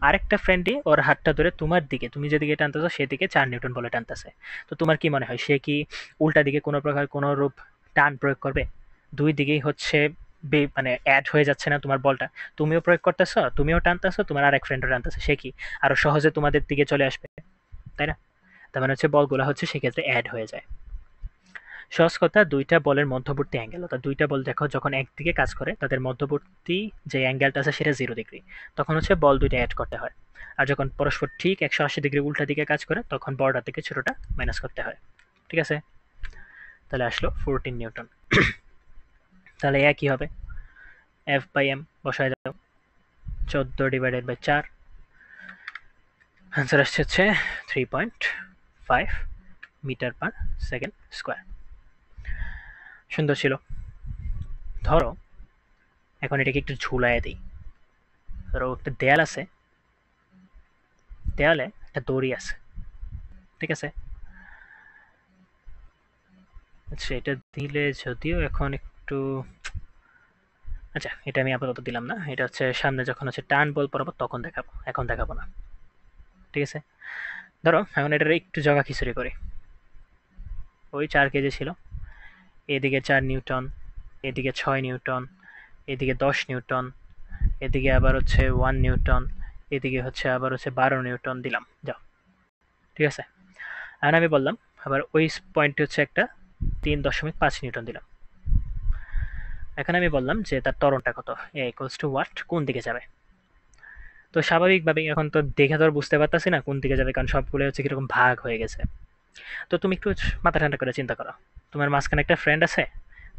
আরেকটা ফ্রেন্ডই ওর হাতটা ধরে তোমার দিকে, তুমি যেদিকে টানতেছো সেদিকে 4 নিউটন বলে টানতেছে। তো তোমার কি মনে হয় সে কি উল্টা দিকে কোনো প্রকার কোনো রূপ টান প্রয়োগ করবে? দুই দিকেই হচ্ছে মানে অ্যাড হয়ে যাচ্ছে না তোমার বলটা? তুমিও প্রয়োগ করতেছো, তুমিও টানতেছো, তোমার আরেক ফ্রেন্ডও টানতেছে, সে কি আরো সহজে তোমাদের দিকে চলে আসবে, তাই না? তার মানে হচ্ছে বলগুলা হচ্ছে সেক্ষেত্রে অ্যাড হয়ে যায়। সহজ কথা, দুইটা বলের মধ্যবর্তী অ্যাঙ্গেল, অর্থাৎ দুইটা বল দেখো যখন একদিকে কাজ করে তাদের মধ্যবর্তী যে অ্যাঙ্গেলটা আছে সেটা 0 ডিগ্রি, তখন হচ্ছে বল দুইটা অ্যাড করতে হয়। আর যখন পরস্পর ঠিক 180 ডিগ্রি উল্টা দিকে কাজ করে তখন বড়টা থেকে ছোটটা মাইনাস করতে হয়। ঠিক আছে? তাহলে আসলো 14 নিউটন। তাহলে এ কি হবে? এফ বাই এম বসায় দাও, 14/4। আনসার আসছে হচ্ছে 3.5 মিটার পার সেকেন্ড স্কোয়ার। সুন্দর ছিল। ধরো এখন এটাকে একটু ঝুলাইয়া দিই। ধরো একটা দেয়াল আছে, দেয়ালে একটা দড়ি আছে, ঠিক আছে? আচ্ছা এটা দিলে যদিও এখন একটু, আচ্ছা এটা আমি আপাতত দিলাম না, এটা হচ্ছে সামনে যখন হচ্ছে টান বল পড়াবো তখন দেখাবো, এখন দেখাবো না। ঠিক আছে? ধরো এখন এটার একটু জগা খিচুড়ি করি। ওই 4 কেজি ছিল, এদিকে 4 নিউটন, এদিকে 6 নিউটন, এদিকে 10 নিউটন, এদিকে আবার হচ্ছে 1 নিউটন, এদিকে হচ্ছে আবার হচ্ছে 12 নিউটন দিলাম, যাও। ঠিক আছে? এখন আমি বললাম আবার ওই পয়েন্টে হচ্ছে একটা 3.5 নিউটন দিলাম। এখন আমি বললাম যে তার ত্বরণটা কত, এ ইকুয়ালস টু হোয়াট, কোন দিকে যাবে। তো স্বাভাবিকভাবেই এখন তো দেখে তো আর বুঝতে পারতাছি না কোন দিকে যাবে, কারণ সবগুলো হচ্ছে কিরকম ভাগ হয়ে গেছে। তো তুমি একটু মাথা ঠান্ডা করে চিন্তা করো, তোমার মাঝখানে একটা ফ্রেন্ড আছে,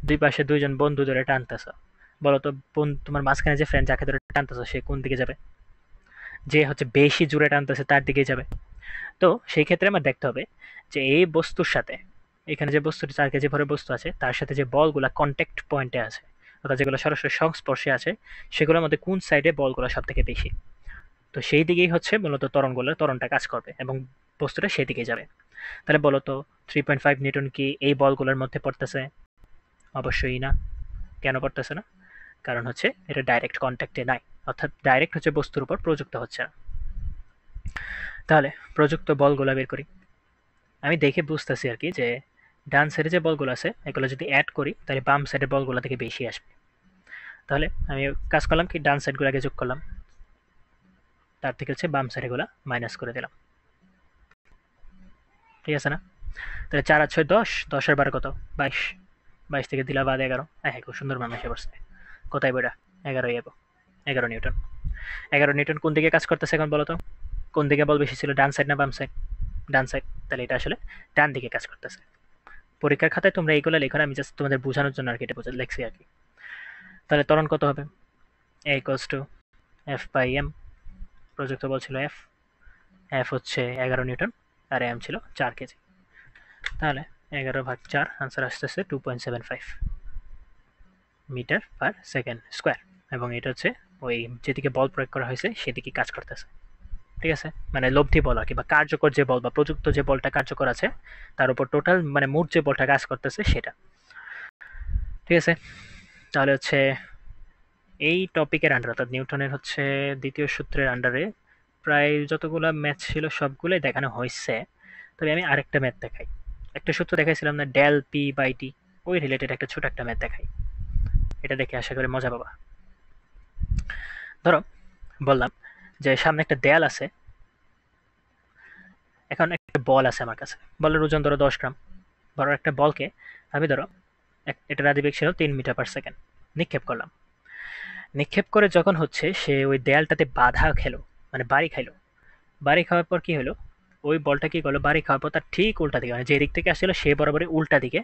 দুই পাশে দুইজন বন্ধু ধরে টানতেছো। বলো তো তোমার মাঝখানে যে ফ্রেন্ড যাকে ধরে টানতেছো সে কোন দিকে যাবে? যে হচ্ছে বেশি জোরে টানতেছে তার দিকেই যাবে। তো সেই ক্ষেত্রে আমার দেখতে হবে যে এই বস্তুর সাথে, এখানে যে বস্তুটি 4 কেজি ভরের বস্তু আছে তার সাথে যে বলগুলা কন্ট্যাক্ট পয়েন্টে আছে, অর্থাৎ যেগুলো সরাসরি সংস্পর্শে আছে, সেগুলোর মধ্যে কোন সাইডে বলগুলো সব থেকে বেশি। তো সেই দিকেই হচ্ছে মূলত ত্বরণটা কাজ করবে এবং বস্তুটা সেই দিকেই যাবে। তাহলে বলো তো 3.5 নিউটন কি এই বলগুলোর মধ্যে পড়তেছে? অবশ্যই না। কেন পড়তেছে না? কারণ হচ্ছে এটা ডাইরেক্ট কন্ট্যাক্টে নাই, অর্থাৎ ডাইরেক্ট হচ্ছে বস্তুর উপর প্রযুক্ত হচ্ছে না। তাহলে প্রযুক্ত বলগুলো বের করি। আমি দেখে বুঝতেছি আর কি যে ডান সাইডে যে বলগুলো আছে এগুলো যদি অ্যাড করি তাহলে বাম সাইডের বলগুলো থেকে বেশি আসবে। তাহলে আমি কাজ করলাম কি, ডান সাইডগুলো আগে যোগ করলাম, তার থেকে হচ্ছে বাম সাইডগুলো মাইনাস করে দিলাম। ঠিক আছে না? তাহলে 4 আর 6 10, 10 আর 12 কত? 22, 22 থেকে দিলা বাদ 11। হ্যাঁ খুব সুন্দর মান এসে পড়ছে। কোথায় বইটা? 11 যাবো, 11 নিউটন। 11 নিউটন কোন দিকে কাজ করতেছে এখন বলো তো? কোন দিকে বল বেশি ছিল, ডান সাইড না বাম সাইড? ডান সাইড। তাহলে এটা আসলে ডান দিকে কাজ করতেছে। পরীক্ষার খাতায় তোমরা এইগুলো লেখো না, আমি জাস্ট তোমাদের বোঝানোর জন্য আর কি এটা লেখছি আর কি। তাহলে ত্বরণ কত হবে? A equals to F by M. প্রযুক্ত বল ছিল এফ, এফ হচ্ছে 11 নিউটন আর এম ছিল 4 কেজি। তাহলে 11/4, আনসার আসতেছে 2.75 মিটার পার সেকেন্ড স্কোয়ার। এবং এটা হচ্ছে ওই যেদিকে বল প্রয়োগ করা হয়েছে সেদিকে কাজ করতেছে। ঠিক আছে? মানে লব্ধি বল আর কি, বা কার্যকর যে বল বা প্রযুক্ত যে বলটা কার্যকর আছে তার উপর টোটাল মানে মোট যে বলটা কাজ করতেছে সেটা। ঠিক আছে? তাহলে হচ্ছে এই টপিকের আন্ডারে অর্থাৎ নিউটনের হচ্ছে দ্বিতীয় সূত্রের আন্ডারে প্রায় যতগুলো ম্যাথ ছিল সবগুলোই দেখানো হয়েছে। তবে আমি আরেকটা ম্যাথ দেখাই। একটা সূত্র দেখাইছিলাম না, ডেল পি বাই টি, ওই রিলেটেড একটা ছোট একটা ম্যাথ দেখাই। এটা দেখে আশা করি মজা পাবা। ধরো বললাম যে সামনে একটা দেয়াল আছে, এখন একটা বল আছে আমার কাছে, বলের ওজন ধরো 10 গ্রাম। বড় একটা বলকে আমি ধরো এটা আদিবেগ ছিল 3 মিটার/সেকেন্ড নিক্ষেপ করলাম। নিক্ষেপ করে যখন হচ্ছে সে ওই দেয়ালটাতে বাধা খেলো, মানে বাড়ি খাইলো। বাড়ি খাওয়ার পর কি হলো, ওই বলটা কি করলো, বাড়ি খাওয়ার পর তার ঠিক উল্টা দিকে, মানে যে দিক থেকে আসছিল সে বরাবরই উল্টা দিকে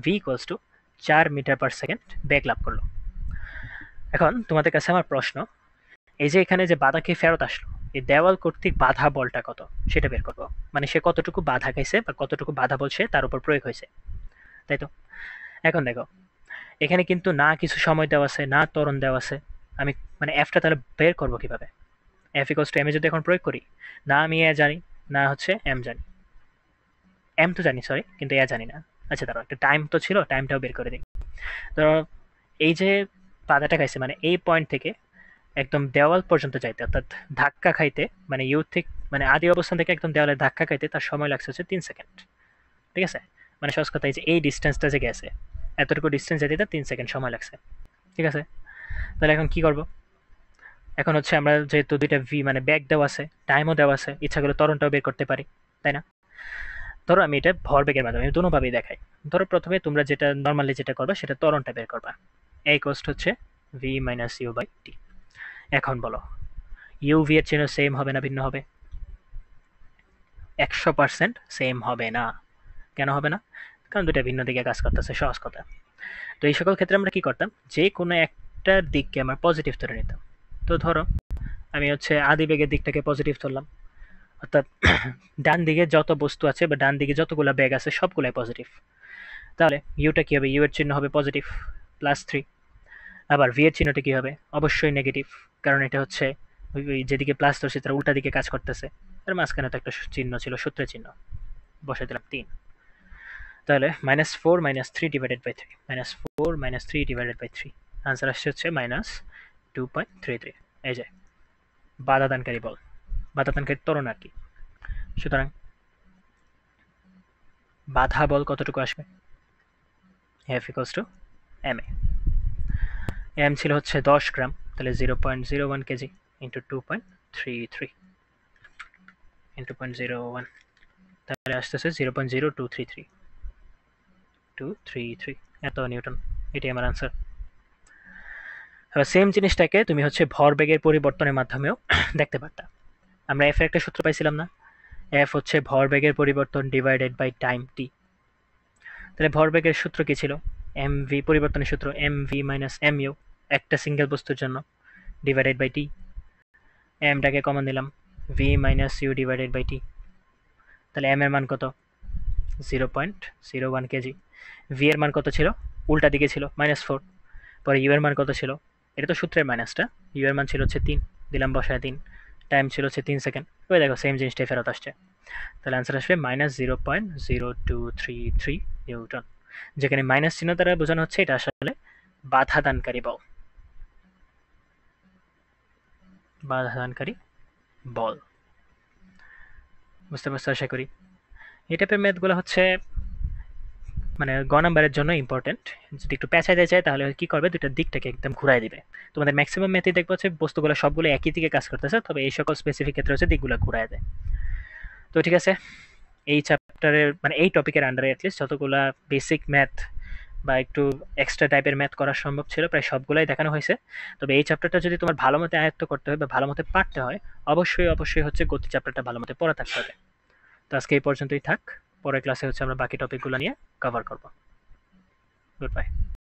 ভি ইকুয়ালস টু 4 মিটার/সেকেন্ড বেগ লাভ করলো। এখন তোমাদের কাছে আমার প্রশ্ন, এই যে এখানে যে বাধা খেয়ে ফেরত আসলো, এই দেওয়াল কর্তৃক বাধা বলটা কত সেটা বের করবো। মানে সে কতটুকু বাধা খাইছে বা কতটুকু বাধা বল সে তার উপর প্রয়োগ হয়েছে, তাই তো? এখন দেখো, এখানে কিন্তু না কিছু সময় দেওয়া আছে, না ত্বরণ দেওয়া আছে। আমি মানে এফটা তাহলে বের করবো কিভাবে? এফ ইকুয়ালস টু এম এ যদি এখন প্রয়োগ করি, না আমি এ জানি, না হচ্ছে এম জানি। এম তো জানি, সরি, কিন্তু এ জানি না। আচ্ছা দাঁড়াও, একটা টাইম তো ছিল, টাইমটাও বের করে দিই। ধরো এই যে বাধাটা খাইছে, মানে এই পয়েন্ট থেকে একদম দেওয়াল পর্যন্ত যাইতে, অর্থাৎ ধাক্কা খাইতে, মানে ইউ থেকে, মানে আদি অবস্থান থেকে একদম দেওয়ালে ধাক্কা খাইতে তার সময় লাগছে হচ্ছে 3 সেকেন্ড। ঠিক আছে? মানে সহজ কথা, এই যে এই ডিস্টেন্সটা যে গেছে, এতটুকু ডিস্টেন্স যেতে তার 3 সেকেন্ড সময় লাগছে। ঠিক আছে? তাহলে এখন কি করব? এখন হচ্ছে আমরা যেহেতু দুইটা ভি মানে ব্যাক দেওয়া আছে, টাইমও দেওয়া আছে, ইচ্ছা করলে ত্বরণটাও বের করতে পারি, তাই না? ধরো আমি এটা ভরবেগের মাধ্যমে, আমি দুটোভাবেই দেখাই। ধরো প্রথমে তোমরা যেটা নর্মালি যেটা করবা সেটা ত্বরণটা বের করবা। এই কোস্ট হচ্ছে ভি মাইনাস ইউ বাই টি। এখন বলো, ইউ ভি এর চিহ্ন সেম হবে না ভিন্ন হবে? 100% সেম হবে না। কেন হবে না? কারণ দুটা ভিন্ন দিকে কাজ করতেছে, সহজ কথা। তো এই সকল ক্ষেত্রে আমরা কি করতাম, যে কোনো একটা দিককে আমরা পজিটিভ ধরে নিতাম। তো ধরো আমি হচ্ছে আদিবেগের দিকটাকে পজিটিভ ধরলাম, অর্থাৎ ডান দিকে যত বস্তু আছে বা ডান দিকে যতগুলো ব্যাগ আছে সবগুলাই পজিটিভ। তাহলে ইউটা কি হবে, ইউ এর চিহ্ন হবে পজিটিভ +3। আবার ভি এর চিহ্নটা কি হবে, অবশ্যই নেগেটিভ, কারণ এটা হচ্ছে ওই যেদিকে প্লাস ধরছে তার উল্টা দিকে কাজ করতেছে। তার মাঝখানে তো একটা চিহ্ন ছিল, সূত্রের চিহ্ন, বসাই দিলাম 3। তাহলে -4 -3 divided by 3, -4 -3 divided by 3, answer আসছে হচ্ছে -2.33। এই যে বাধা দানকারী বল, বাধা দানকারী ত্বরণ আর কি। সুতরাং বাধা বল কতটুকু আসবে, F equals to M A. M ছিল হচ্ছে 10 গ্রাম, তাহলে 0.01 কেজি ইন্টু 2.33 ইন্টু 0.01, তাহলে আসতেছে 0.0233 এত নিউটন। এটাই আমার আনসার। এবার সেম জিনিসটাকে তুমি হচ্ছে ভরবেগের পরিবর্তনের মাধ্যমেও দেখতে পারতা। আমরা এফ এর একটা সূত্র পাইছিলাম না, এফ হচ্ছে ভরবেগের পরিবর্তন ডিভাইডেড বাই টাইম টি। তাহলে ভরবেগের সূত্র কি ছিল, এম ভি পরিবর্তনের সূত্র M V minus M U একটা সিঙ্গেল বস্তুর জন্য, ডিভাইডেড বাই টি। এমটাকে কমন দিলাম, V minus U divided by T. তাহলে এম এর মান কত, 0.01 কেজি। ভি এর মান কত ছিল, উল্টা দিকে ছিল -4। পরে ইউ এর মান কত ছিল, এটা তো সূত্রের মাইনাসটা, ইউ এর মান ছিল হচ্ছে 3, দিলাম বসায় 3। টাইম ছিল হচ্ছে 3 সেকেন্ড। ওই দেখো সেম জিনিসটাই ফেরত আসছে। তাহলে আনসার আসবে -0.0233 নিউটন, যেখানে মাইনাস চিহ্ন দ্বারা বোঝানো হচ্ছে এটা আসলে বাধা দানকারী বল, বাধা দানকারী বল। বুঝতে পারছো আশা করি? এই টাইপের ম্যাথগুলো হচ্ছে মানে গ নাম্বারের জন্য ইম্পর্টেন্ট। যদি একটু পেঁচাইতে চায় তাহলে কি করবে, দুটার দিকটাকে একদম ঘুরাই দিবে। তোমাদের ম্যাক্সিমাম ম্যাথই দেখবো হচ্ছে বস্তুগুলো সবগুলো একই দিকে কাজ করতেছে, তবে এই সকল স্পেসিফিক ক্ষেত্রে হচ্ছে দিকগুলো ঘুরাই দেয়। তো ঠিক আছে, এই চ্যাপ্টারের মানে এই টপিকের আন্ডারে অ্যাটলিস্ট যতগুলা বেসিক ম্যাথ বা একটু এক্সট্রা টাইপের ম্যাথ করা সম্ভব ছিল প্রায় সবগুলাই দেখানো হয়েছে। তবে এই চ্যাপ্টারটা যদি তোমার ভালো মতো আয়ত্ত করতে হয় বা ভালো মতো পারতে হয়, অবশ্যই হচ্ছে গতি চ্যাপ্টারটা ভালো মতো পড়া থাকতে হবে। তো আজকে এই পর্যন্তই থাক, পরের ক্লাসে হচ্ছে আমরা বাকি টপিকগুলো নিয়ে কভার করবো। Good bye.